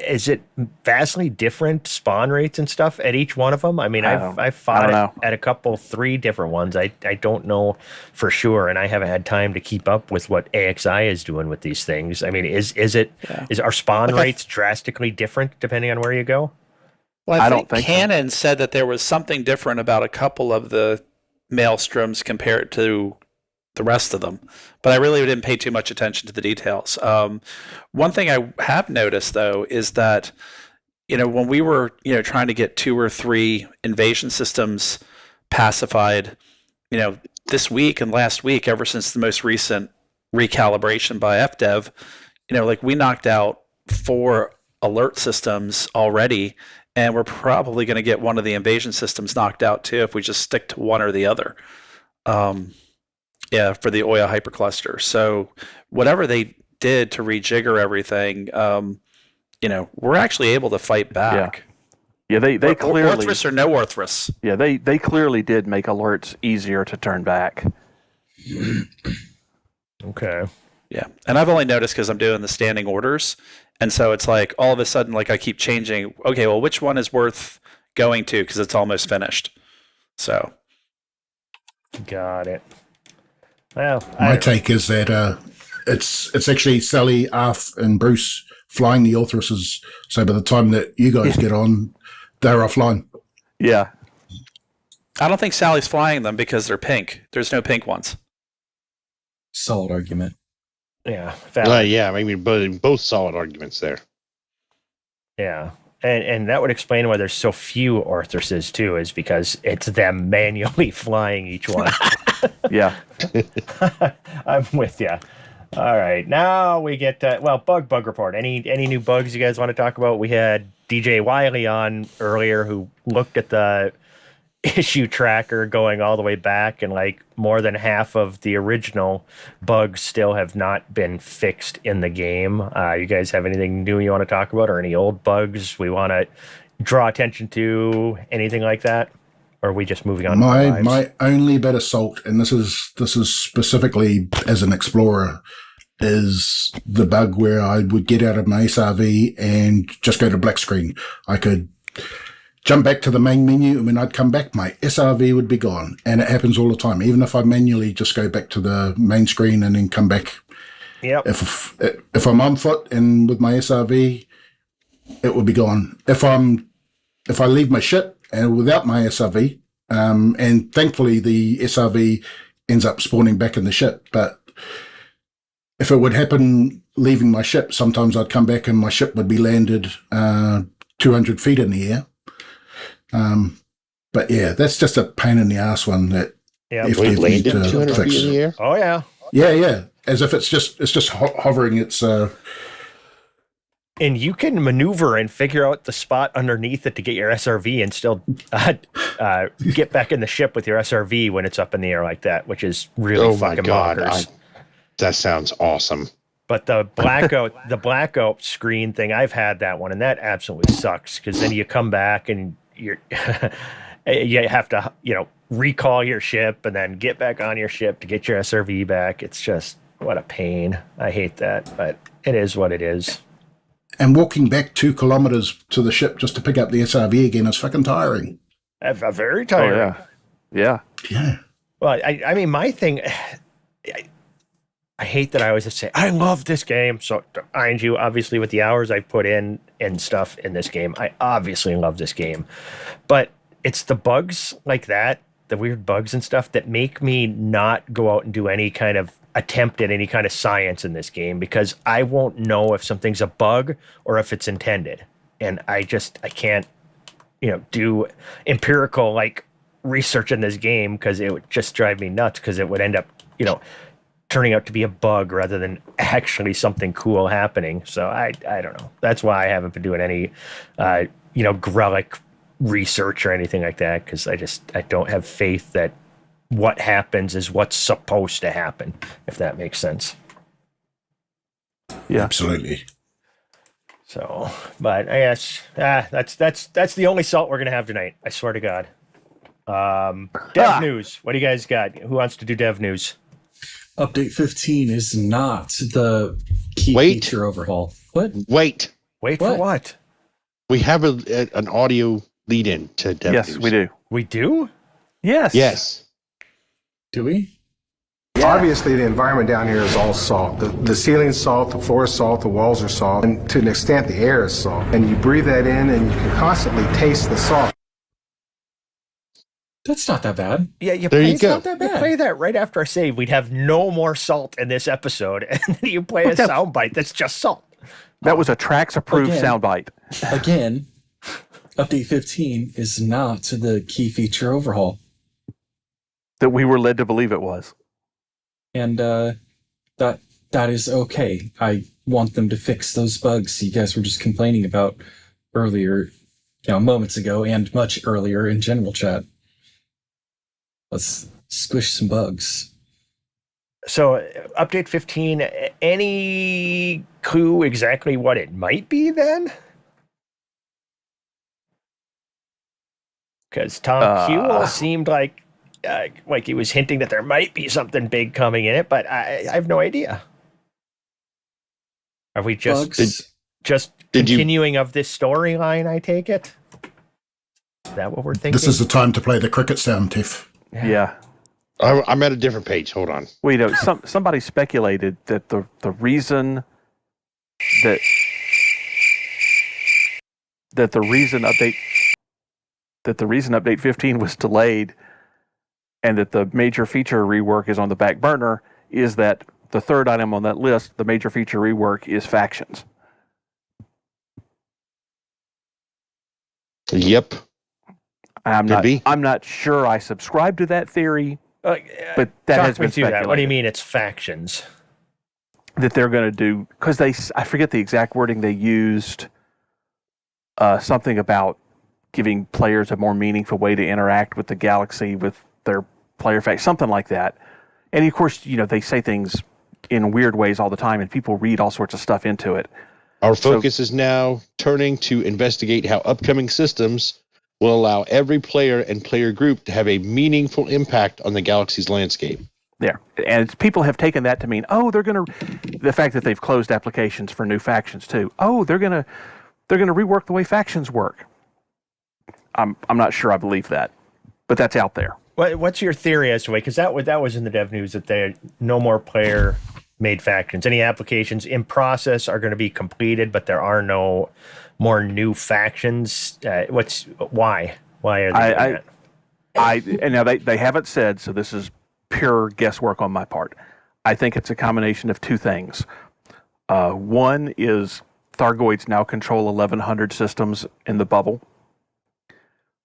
Is it vastly different spawn rates and stuff at each one of them? I mean, I've fought don't know. it at three different ones. I don't know for sure, and I haven't had time to keep up with what AXI is doing with these things. I mean, is our spawn rates drastically different depending on where you go? Well, I I don't think think so. Canon said that there was something different about a couple of the maelstroms compared to the rest of them, but I really didn't pay too much attention to the details. One thing I have noticed though is that when we were trying to get 2 or 3 invasion systems pacified, this week and last week, ever since the most recent recalibration by FDev, we knocked out 4 alert systems already, and we're probably going to get one of the invasion systems knocked out too if we just stick to one or the other. For the Oya hypercluster. So whatever they did to rejigger everything, we're actually able to fight back. Yeah, they clearly Orthrus or no Orthrus. Yeah, they clearly did make alerts easier to turn back. Okay. Yeah, and I've only noticed because I'm doing the standing orders, and so it's like all of a sudden, like I keep changing. Okay, well, which one is worth going to because it's almost finished. So, got it. Well, my take is that it's actually Sally, Arth, and Bruce flying the Orthruses. So by the time that you guys get on, they're offline. Yeah. I don't think Sally's flying them because they're pink. There's no pink ones. Solid argument. Yeah. Yeah, I mean, both solid arguments there. Yeah. And that would explain why there's so few Orthruses, too, is because it's them manually flying each one. Yeah. I'm with you. All right. Now we get bug report. Any new bugs you guys want to talk about? We had DJ Wiley on earlier who looked at the issue tracker going all the way back, and like more than half of the original bugs still have not been fixed in the game. You guys have anything new you want to talk about, or any old bugs we want to draw attention to, anything like that? Or are we just moving on? My only bit of salt, and this is specifically as an explorer, is the bug where I would get out of my SRV and just go to black screen. I could jump back to the main menu, and when I'd come back, my SRV would be gone. And it happens all the time. Even if I manually just go back to the main screen and then come back. Yep. If I'm on foot and with my SRV, it would be gone. If I leave my ship and without my SRV, and thankfully the SRV ends up spawning back in the ship, but if it would happen leaving my ship, sometimes I'd come back and my ship would be landed 200 feet in the air. But yeah, that's just a pain in the ass one that if we landed 200 feet in the air. Oh yeah. Yeah. As if it's just hovering. It's and you can maneuver and figure out the spot underneath it to get your SRV and still get back in the ship with your SRV when it's up in the air like that, which is really fucking bonkers. That sounds awesome. But the blackout screen thing, I've had that one, and that absolutely sucks because then you come back and you have to recall your ship and then get back on your ship to get your SRV back. It's just what a pain. I hate that, but it is what it is. And walking back 2 kilometers to the ship just to pick up the SRV again is fucking tiring. Very tiring. Oh, yeah. Well, I mean, my thing, I hate that I always have to say, I love this game. So, mind you, obviously, with the hours I put in and stuff in this game, I obviously love this game. But it's the bugs like that, the weird bugs and stuff, that make me not go out and do any kind of attempt at any kind of science in this game, because I won't know if something's a bug or if it's intended. And I can't, do empirical like research in this game, because it would just drive me nuts, because it would end up, turning out to be a bug rather than actually something cool happening. So I don't know. That's why I haven't been doing any, Grelic research or anything like that, because I don't have faith that what happens is what's supposed to happen, if that makes sense. Yeah, absolutely. So, but I guess that's the only salt we're gonna have tonight. I swear to God. Dev news. What do you guys got? Who wants to do dev news? Update 15 is not the key feature overhaul. What? Wait for what? We have an audio lead-in to dev news. Yes, we do. We do? Yes. Do we? Yeah. Obviously, the environment down here is all salt. The ceiling's salt, the floor is salt, the walls are salt, and to an extent, the air is salt. And you breathe that in, and you can constantly taste the salt. That's not that bad. Yeah, there you go. Not that bad. You play that right after I say we'd have no more salt in this episode, and then you play a soundbite that's just salt. That was a Trax-approved soundbite. Again, Update 15 is not the key feature overhaul that we were led to believe it was. And that is okay. I want them to fix those bugs you guys were just complaining about earlier moments ago and much earlier in general chat. Let's squish some bugs. So, update 15, any clue exactly what it might be then? Because Tom Hewell seemed like he was hinting that there might be something big coming in it, but I have no idea. Are we just continuing of this storyline, I take it? Is that what we're thinking? This is the time to play the cricket sound, Tiff. Yeah. I'm at a different page. Hold on. Wait, somebody speculated that the reason that the reason update 15 was delayed and that the major feature rework is on the back burner is that the third item on that list, the major feature rework, is factions. Yep. I'm not sure I subscribe to that theory, but that has been speculated. What do you mean it's factions? That they're going to do, because I forget the exact wording they used, something about giving players a more meaningful way to interact with the galaxy with their player fact, something like that. And of course, they say things in weird ways all the time, and people read all sorts of stuff into it. Our focus is now turning to investigate how upcoming systems will allow every player and player group to have a meaningful impact on the galaxy's landscape. There. And people have taken that to mean, the fact that they've closed applications for new factions too. They're going to rework the way factions work. I'm not sure I believe that, but that's out there. What's your theory as to why? Because that was in the dev news that there no more player-made factions. Any applications in process are going to be completed, but there are no more new factions. Why? Why are they doing that? And now they haven't said, so this is pure guesswork on my part. I think it's a combination of two things. One is Thargoids now control 1,100 systems in the bubble.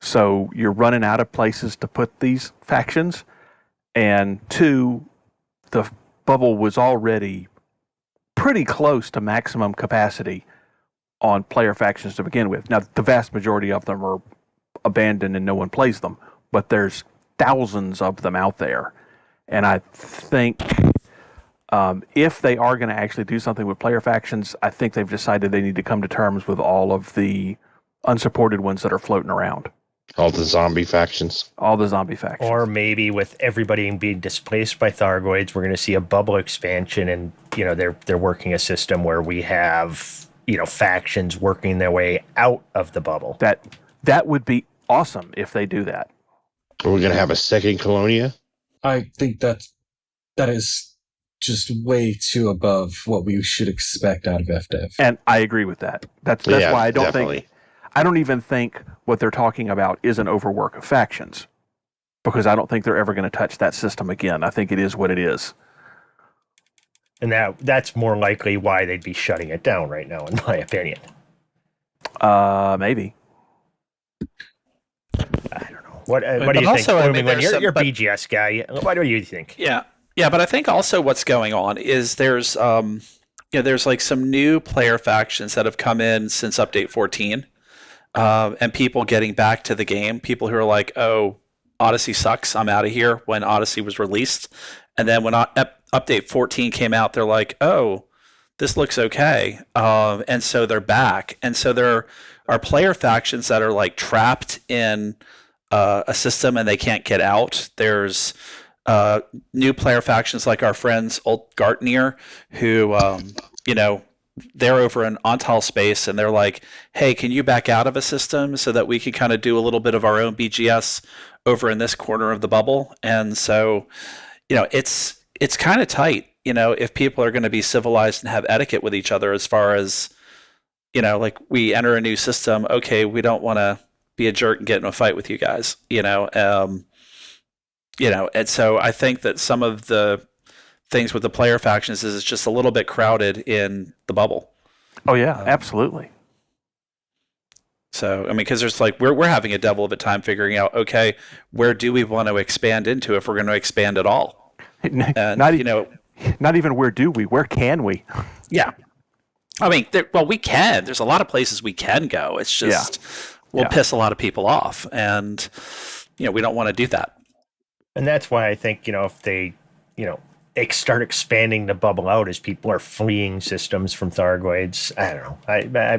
So you're running out of places to put these factions. And two, the bubble was already pretty close to maximum capacity on player factions to begin with. Now, the vast majority of them are abandoned and no one plays them, but there's thousands of them out there. And I think if they are going to actually do something with player factions, I think they've decided they need to come to terms with all of the unsupported ones that are floating around. All the zombie factions. Or maybe with everybody being displaced by Thargoids, we're going to see a bubble expansion, and they're working a system where we have factions working their way out of the bubble. That would be awesome if they do that. Are we going to have a second Colonia? I think that is just way too above what we should expect out of FDev. And I agree with that. That's why I don't even think what they're talking about is an overwork of factions, because I don't think they're ever going to touch that system again. I think it is what it is. And that's more likely why they'd be shutting it down right now, in my opinion. Maybe. I don't know. What do you think? You're a BGS guy. What do you think? Yeah, but I think also what's going on is there's like some new player factions that have come in since update 14. And people getting back to the game, people who are like, oh, Odyssey sucks, I'm out of here, when Odyssey was released. And then when update 14 came out, they're like, oh, this looks okay. And so they're back. And so there are player factions that are like trapped in a system and they can't get out. There's new player factions like our friends Old Gartner, who, they're over in Ontal space and they're like, hey, can you back out of a system so that we can kind of do a little bit of our own BGS over in this corner of the bubble? And so, it's kind of tight, if people are going to be civilized and have etiquette with each other as far as, like we enter a new system, okay, we don't want to be a jerk and get in a fight with you guys, and so I think that some of the things with the player factions is it's just a little bit crowded in the bubble. Oh yeah, absolutely. So, because there's like, we're having a devil of a time figuring out, okay, where do we want to expand into if we're going to expand at all? And, not even where do we, where can we? Yeah. We can. There's a lot of places we can go. It's just will piss a lot of people off, and we don't want to do that. And that's why I think if they start expanding the bubble out as people are fleeing systems from Thargoids. I don't know. I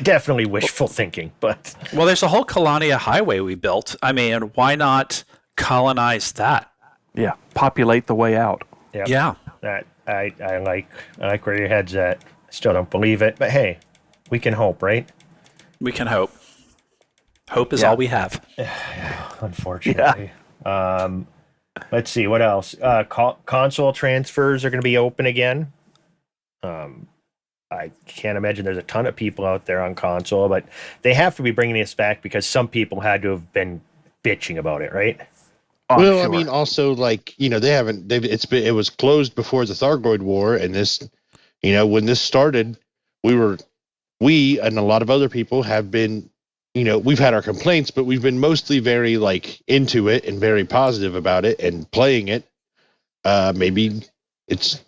definitely wishful thinking, but there's a whole Colonia highway we built. I mean, why not colonize that? Yeah, populate the way out. Yep. Yeah, that I like where your head's at. I still don't believe it, but hey, we can hope, right? We can hope. Hope is all we have. Unfortunately. Yeah. Let's see, what else? Console transfers are going to be open again. I can't imagine there's a ton of people out there on console, but they have to be bringing this back because some people had to have been bitching about it, right? Oh, well, sure. I mean, also, it was closed before the Thargoid War, and this, when this started, we and a lot of other people have been, we've had our complaints, but we've been mostly very into it and very positive about it and playing it. Maybe it's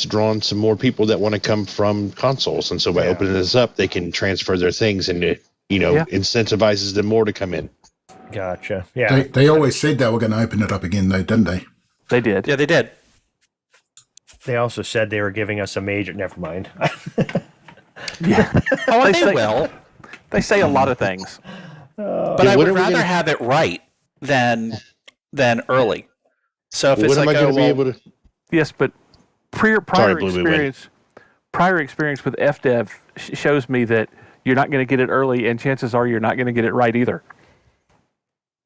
drawn some more people that want to come from consoles, and so by opening this up, they can transfer their things, and it incentivizes them more to come in. Gotcha. Yeah. They always said they were going to open it up again, though, didn't they? They did. Yeah, they did. They also said they were giving us a major. Never mind. Yeah. Oh, they will. They say a lot of things. But I would rather have it right than early. So if it's be able to? Yes, but prior experience with FDev shows me that you're not going to get it early, and chances are you're not going to get it right either.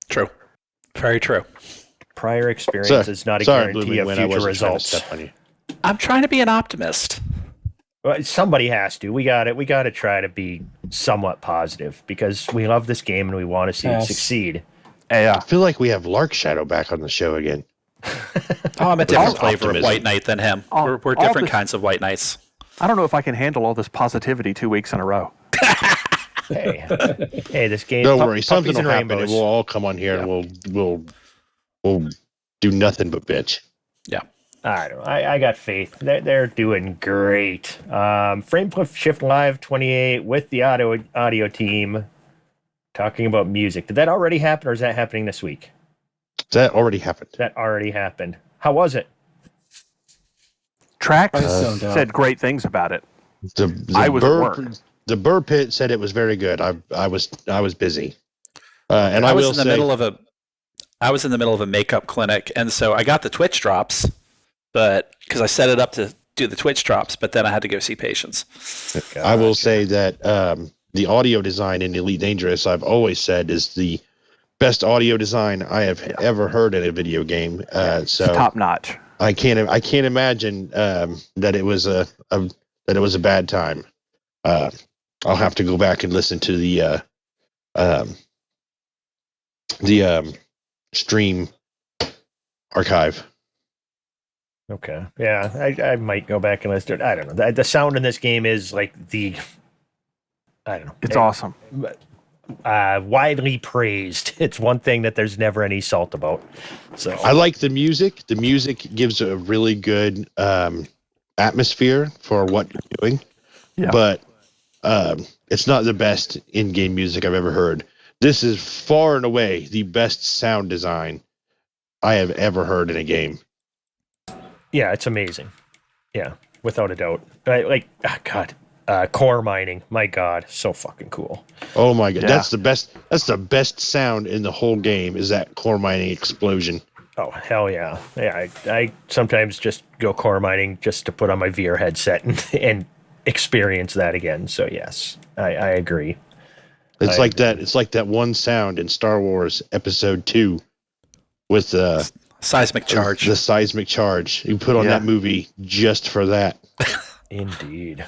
True. Very true. Prior experience is not a guarantee of future results. I'm trying to be an optimist. Well, somebody has to. We got to try to be somewhat positive because we love this game and we want to see it succeed. I feel like we have Lark Shadow back on the show again. I'm a different flavor of White Knight than him. We're different kinds of White Knights. I don't know if I can handle all this positivity 2 weeks in a row. Hey, this game. Don't worry, something will happen, and we'll all come on here and we'll do nothing but bitch. Yeah. I don't know. I got faith. They're doing great. Frameshift Live 28 with the audio team talking about music. Did that already happen, or is that happening this week? That already happened. That already happened. How was it? Trax said great things about it. I was at work. The Burr Pit said it was very good. I was busy, and I was in the middle of a makeup clinic, and so I got the Twitch drops, but because I set it up to do the Twitch drops, but then I had to go see patients. I will say that the audio design in Elite Dangerous, I've always said, is the best audio design I have ever heard in a video game. So top notch. I can't imagine that it was a bad time. I'll have to go back and listen to the stream archive. Okay. Yeah, I might go back and listen to it. I don't know. The sound in this game is I don't know. It's awesome. Widely praised. It's one thing that there's never any salt about. So I like the music. The music gives a really good atmosphere for what you're doing. Yeah. But it's not the best in-game music I've ever heard. This is far and away the best sound design I have ever heard in a game. Yeah, it's amazing. Yeah, without a doubt. Core mining. My God, so fucking cool. Oh my God, that's the best. That's the best sound in the whole game. Is that core mining explosion? Oh hell yeah! Yeah, I sometimes just go core mining just to put on my VR headset and experience that again. So yes, I agree. It's like that. It's like that one sound in Star Wars Episode 2 with the seismic charge. The seismic charge. You put on that movie just for that. Indeed.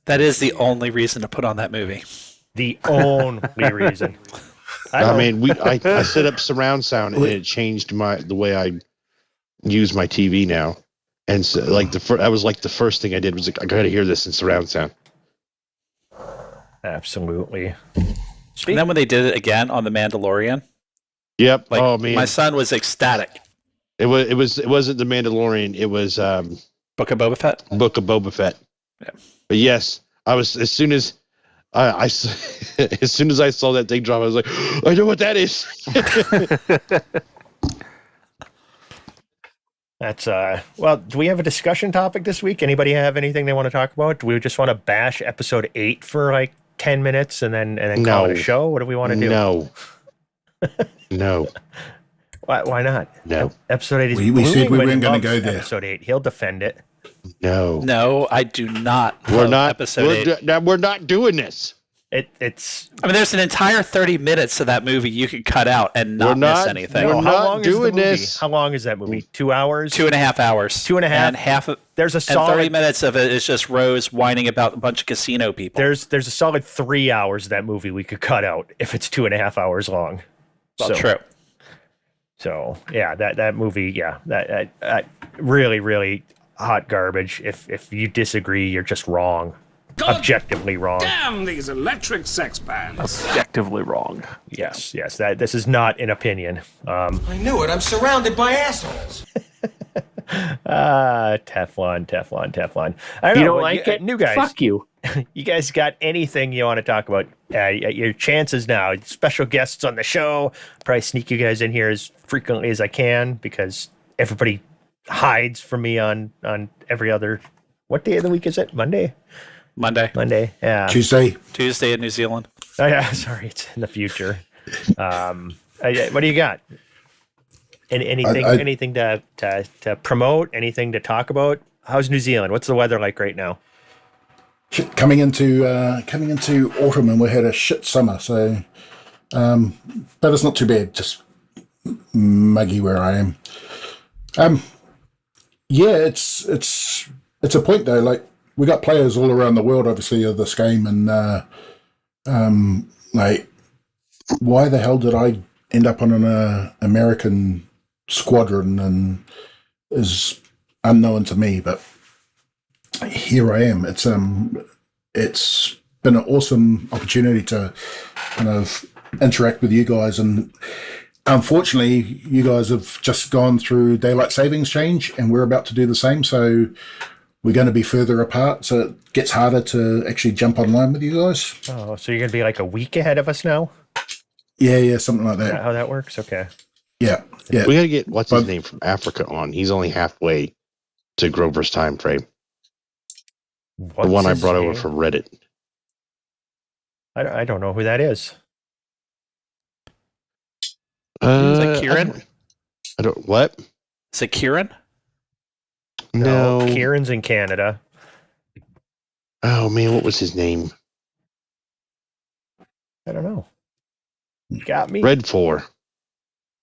That is the only reason to put on that movie. The only reason. I set up surround sound and it changed the way I use my TV now. And so, that was the first thing I did was I got to hear this in surround sound. Absolutely. And then when they did it again on The Mandalorian. Yep. Oh man, my son was ecstatic. It wasn't The Mandalorian. It was Book of Boba Fett. Book of Boba Fett. Yeah. But yes, I was as soon as As soon as I saw that thing drop, I was like, I know what that is. That's well, do we have a discussion topic this week? Anybody have anything they want to talk about? Do we just want to bash episode 8 for like 10 minutes and then call it a show? What do we want to do? No. Why not? No. Episode 8 is we said we weren't going loves to go there. Episode 8. He'll defend it. No, I do not. We're not. Episode 8. We're not doing this. It's. I mean, there's an entire 30 minutes of that movie you could cut out and not miss anything. We're How not long doing is the movie? this. How long is that movie? 2 hours? 2.5 hours. 2.5. And half of there's a and solid 30 minutes of it is just Rose whining about a bunch of casino people. There's a solid 3 hours of that movie we could cut out if it's 2.5 hours long. Well, true. So yeah, that movie, yeah, that really, really hot garbage. If you disagree, you're just wrong. Objectively wrong. Damn these electric sex bands. Objectively wrong. Yes. This is not an opinion. I knew it. I'm surrounded by assholes. Teflon. I don't know. You don't like it? New guys. Fuck you. You guys got anything you want to talk about? Your chances now. Special guests on the show. Probably sneak you guys in here as frequently as I can because everybody hides from me on every other. What day of the week is it? Monday. Yeah. Tuesday in New Zealand. Oh yeah. Sorry, it's in the future. What do you got? Anything to promote? Anything to talk about? How's New Zealand? What's the weather like right now? Coming into autumn, and we had a shit summer, so but it's not too bad. Just muggy where I am. Yeah, it's a point though. Like we got players all around the world, obviously, of this game, and like why the hell did I end up on an American squadron and is unknown to me, but here I am. It's been an awesome opportunity to kind of interact with you guys, and unfortunately you guys have just gone through daylight savings change and we're about to do the same, so we're going to be further apart, so it gets harder to actually jump online with you guys. Oh, so you're going to be like a week ahead of us now? Yeah, something like that. Is that how that works? Okay. Yeah. We got to get what's his name from Africa on. He's only halfway to Grover's time frame. The one I brought over from Reddit. I don't know who that is. Is it Kieran? I don't. What? Is it Kieran? No. Kieran's in Canada. Oh man, what was his name? I don't know. Got me. Red 4.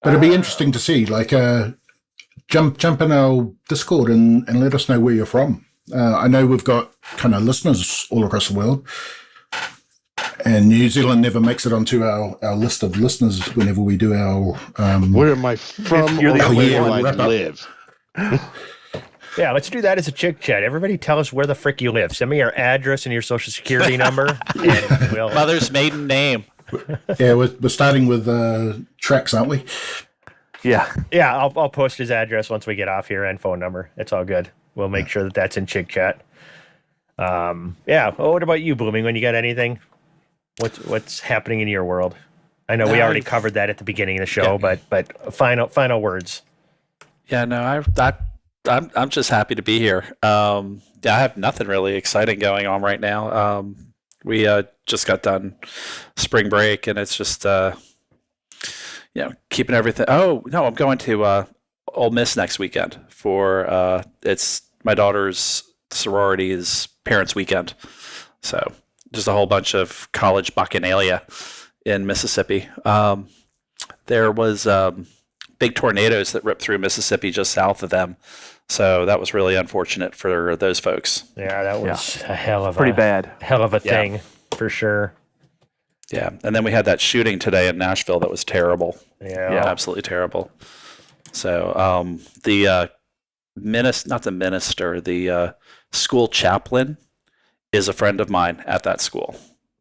But it'd be interesting to see, like, jump in our Discord and let us know where you're from. I know we've got kind of listeners all across the world, and New Zealand never makes it onto our list of listeners whenever we do our. Where am I from? You're the only where one do I live? Yeah, let's do that as a chick chat. Everybody tell us where the frick you live. Send me your address and your social security number. And we'll... Mother's maiden name. Yeah, we're starting with tracks, aren't we? Yeah, I'll post his address once we get off here and phone number. It's all good. We'll make sure that that's in chick chat. Yeah. Well, what about you, Blooming? When you got anything? What's happening in your world? I know we already covered that at the beginning of the show, but final words. Yeah, no, I'm just happy to be here. I have nothing really exciting going on right now. We just got done spring break, and it's just keeping everything. Oh no, I'm going to Ole Miss next weekend for it's my daughter's sorority's parents' weekend. So just a whole bunch of college bacchanalia in Mississippi. There was big tornadoes that ripped through Mississippi just south of them. So that was really unfortunate for those folks. Yeah, that was a hell of pretty bad. Hell of a thing for sure. Yeah, and then we had that shooting today in Nashville that was terrible. Yeah, absolutely terrible. So the school chaplain is a friend of mine at that school.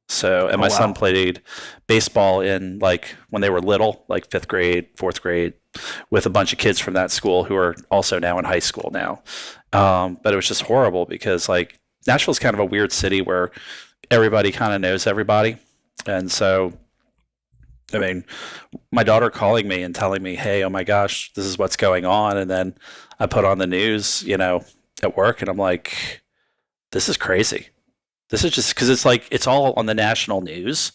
So, and my son played baseball in when they were little, like 5th grade, 4th grade, with a bunch of kids from that school who are also now in high school now. But it was just horrible because Nashville's kind of a weird city where everybody kind of knows everybody. And so, I mean, my daughter calling me and telling me, hey, oh my gosh, this is what's going on. And then I put on the news, at work, and I'm like, this is crazy. This is just because it's like, it's all on the national news,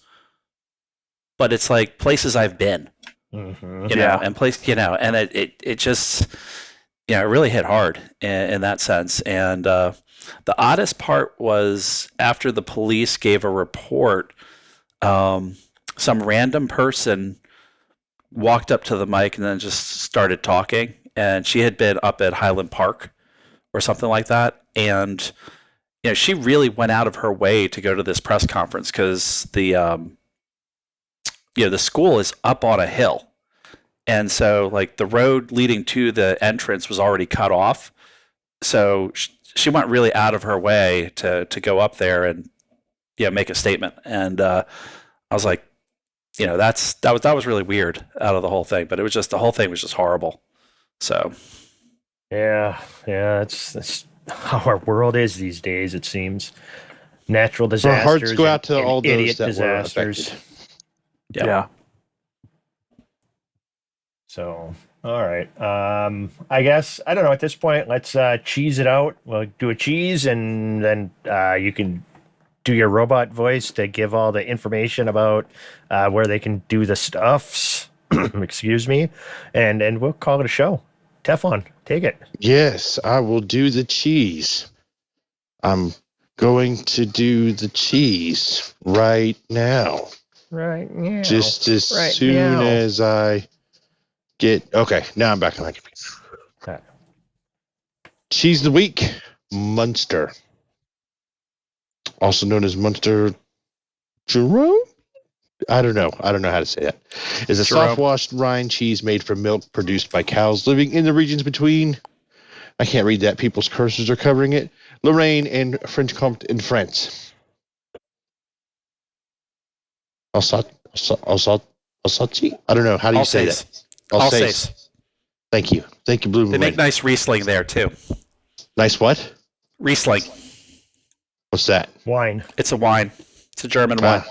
but it's like places I've been, and it just, it really hit hard in that sense. And the oddest part was after the police gave a report, some random person walked up to the mic and then just started talking. And she had been up at Highland Park or something like that. And, she really went out of her way to go to this press conference because the school is up on a hill. And so, like, the road leading to the entrance was already cut off. So she went really out of her way to go up there and, make a statement. And I was like, that was really weird out of the whole thing. But it was just, the whole thing was just horrible. So. Yeah, that's how our world is these days, it seems. Natural disasters. Our hearts go out to and all those idiot that disasters. were affected. Yeah. So, all right. I guess, I don't know, at this point, let's cheese it out. We'll do a cheese, and then you can do your robot voice to give all the information about where they can do the stuffs. Excuse me. And we'll call it a show. Teflon, take it. Yes, I will do the cheese. I'm going to do the cheese right now. Right now. Just as soon as I get... Okay, now I'm back on my computer. Okay. Cheese of the week, Munster. Also known as Munster Jerome? I don't know how to say that. Is a soft-washed rind cheese made from milk produced by cows living in the regions between, I can't read that, people's cursors are covering it, Lorraine and Franche-Comté in France. Alsace? I don't know. How do you say that? Alsace. Thank you. Thank you, Blue They make nice Riesling there, too. Nice what? Riesling. What's that? Wine. It's a wine. It's a German wine.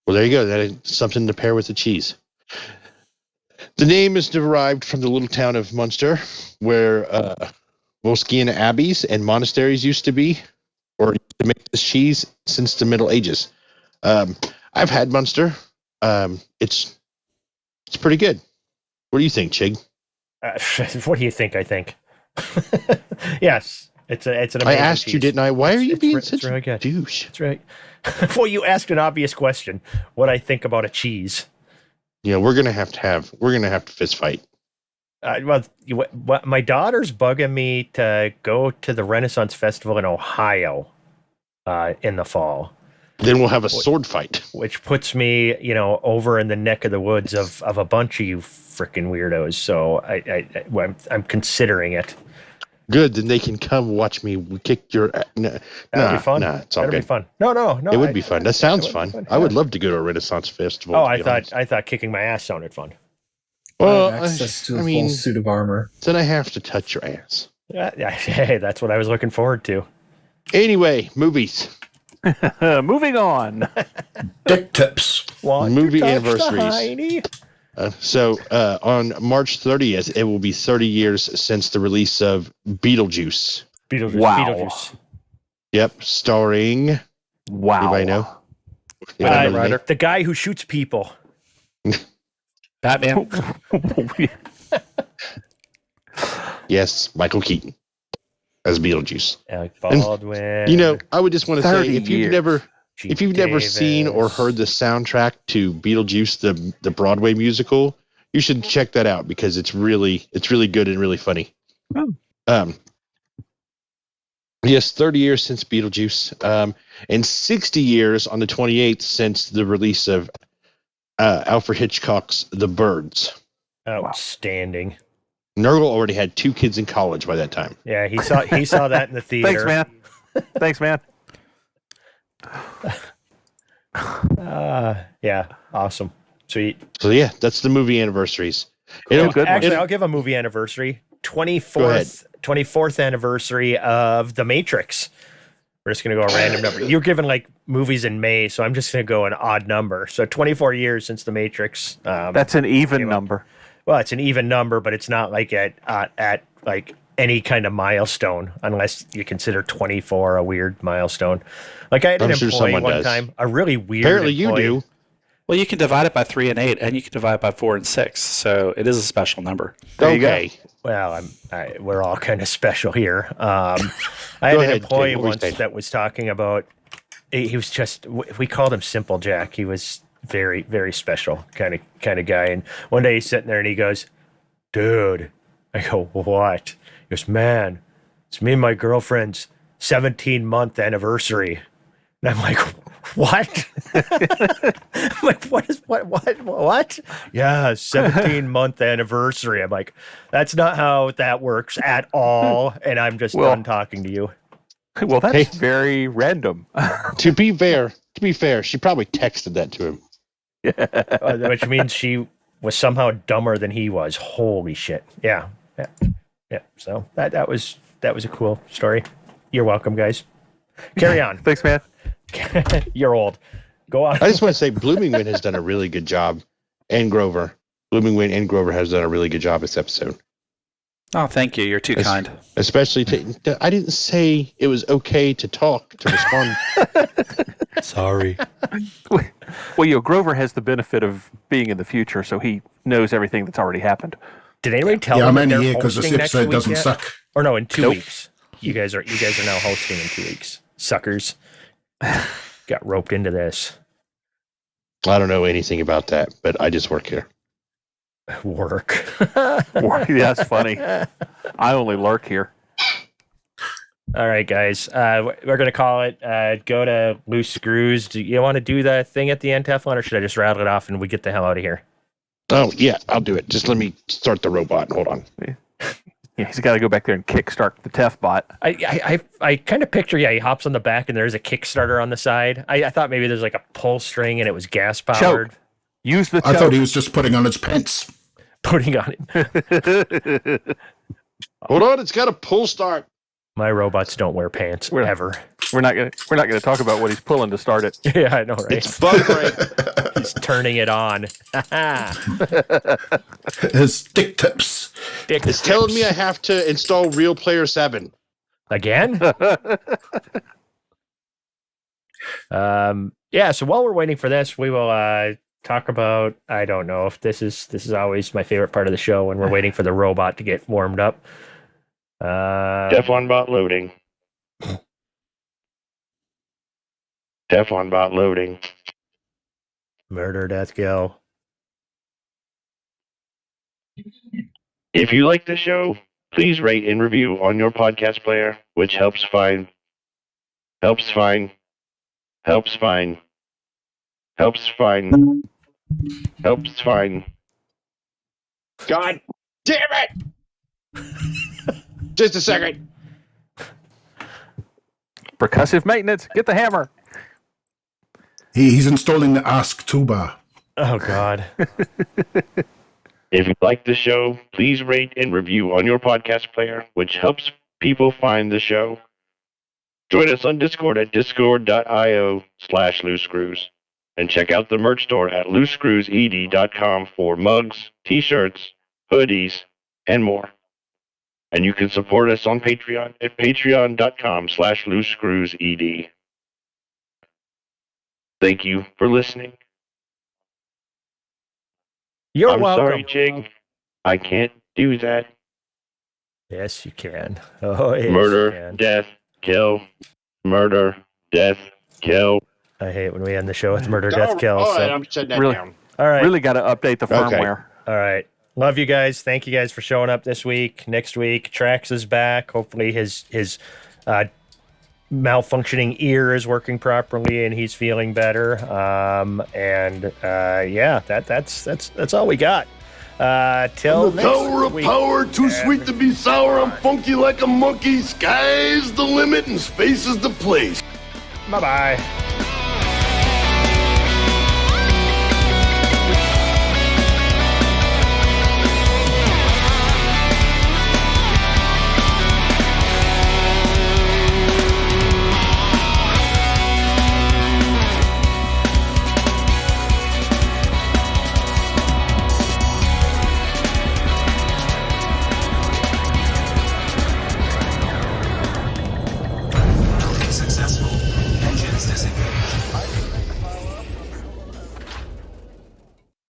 Well, there you go. That is something to pair with the cheese. The name is derived from the little town of Munster, where Moschean abbeys and monasteries used to be, or used to make this cheese since the Middle Ages. I've had Munster. It's pretty good. What do you think, Chig? What do you think? I think. Yes, it's an amazing I asked cheese. you, didn't I? Why are you being such really a good. douche? That's right. Well, you asked an obvious question. What I think about a cheese. Yeah, we're gonna have to fist fight. My daughter's bugging me to go to the Renaissance Festival in Ohio in the fall. Then we'll have a sword fight, which puts me, over in the neck of the woods of a bunch of you freaking weirdos. So I'm considering it. Good, then they can come watch me kick your... That'd be fun. It's all That'd good. Be fun. No. It would be fun. That sounds fun. I would love to go to a Renaissance festival. Oh, I thought kicking my ass sounded fun. Well, access to a full suit of armor. Then I have to touch your ass. Hey, that's what I was looking forward to. Anyway, movies. Moving on. Dick tips. Movie anniversaries. So on March 30th, it will be 30 years since the release of Beetlejuice. Beetlejuice. Yep, starring... Wow. Anybody know? The guy who shoots people. Batman. Yes, Michael Keaton as Beetlejuice. Alec Baldwin. And, I would just want to say, if you've Gene never Davis. seen or heard the soundtrack to Beetlejuice, the Broadway musical, you should check that out because it's really good and really funny. Oh. Yes, 30 years since Beetlejuice, and 60 years on the 28th since the release of Alfred Hitchcock's The Birds. Outstanding. Nurgle already had 2 kids in college by that time. Yeah, he saw that in the theater. Thanks, man. Yeah, awesome. Sweet. So yeah, that's the movie anniversaries. I'll give a movie anniversary. 24th anniversary of The Matrix. We're just going to go a random number. You're given like movies in May, so I'm just going to go an odd number. So 24 years since The Matrix. That's an even number. Well, it's an even number, but it's not like at like any kind of milestone, unless you consider 24 a weird milestone. Like I had an employee one time, a really weird. Apparently, you do. Well, you can divide it by 3 and 8, and you can divide it by 4 and 6. So it is a special number. Okay. Well, we're all kind of special here. I had an employee once that was talking about. He was just. We called him Simple Jack. He was very, very special kind of guy. And one day he's sitting there and he goes, "Dude," I go, "What?" He goes, "Man, it's me and my girlfriend's 17-month anniversary." And I'm like, "What?" I'm like, what? Yeah, 17-month anniversary. I'm like, that's not how that works at all. And I'm just done talking to you. Well, that's very random. To be fair, she probably texted that to him. Which means she was somehow dumber than he was. Holy shit. Yeah. So that was a cool story. You're welcome, guys. Carry on. Thanks, man. You're old. Go on. I just want to say Blooming Wind has done a really good job, and Grover. Blooming Wind and Grover has done a really good job this episode. Oh, thank you. You're too kind. Especially, I didn't say it was okay to talk, to respond. Sorry. Well, Grover has the benefit of being in the future, so he knows everything that's already happened. Did anybody tell I'm them that only they're here because this hosting next episode week doesn't yet? suck. Or no, in 2 weeks. You guys are now hosting in 2 weeks. Suckers. Got roped into this. I don't know anything about that, but I just work here. Work. Yeah, that's funny. I only lurk here. All right, guys. We're going to call it go to Loose Screws. Do you want to do the thing at the end, Teflon, or should I just rattle it off and we get the hell out of here? Oh, yeah, I'll do it. Just let me start the robot. Hold on. Yeah, he's got to go back there and kickstart the Tef bot. I kind of picture, he hops on the back and there's a Kickstarter on the side. I thought maybe there's like a pull string and it was gas powered. Choke. Use the choke. I thought he was just putting on his pants. Putting on it. Hold on, it's got a pull start. My robots don't wear pants ever. We're not gonna talk about what he's pulling to start it. Yeah, I know, right? It's buffering. He's turning it on. His stick tips. It's telling me I have to install Real Player 7. Again? Yeah, so while we're waiting for this, we will talk about, I don't know if this is always my favorite part of the show when we're waiting for the robot to get warmed up. Teflon bot loading. Teflon bot loading. Murder, death, kill. If you like the show, please rate and review on your podcast player, which helps find. God damn it! Just a second. Percussive maintenance. Get the hammer. He's installing the Ask toolbar. Oh, God. If you like the show, please rate and review on your podcast player, which helps people find the show. Join us on Discord at discord.io/loosescrews. And check out the merch store at loosescrewsed.com for mugs, t-shirts, hoodies, and more. And you can support us on Patreon at patreon.com/loosescrewsed. Thank you for listening. You're welcome. Sorry, Jig. I can't do that. Yes, you can. Oh, yes, Murder, you can. death, kill. Murder, death, kill. I hate when we end the show with murder, death, kill. All so. right, I'm shutting that Really? down. All right. Really got to update the firmware. All right. Love you guys. Thank you guys for showing up this week. Next week, Trax is back. Hopefully his malfunctioning ear is working properly and he's feeling better. Yeah, that's all we got. Till The tower of power, too sweet to be sour. I'm funky like a monkey. Sky's the limit and space is the place. Bye-bye.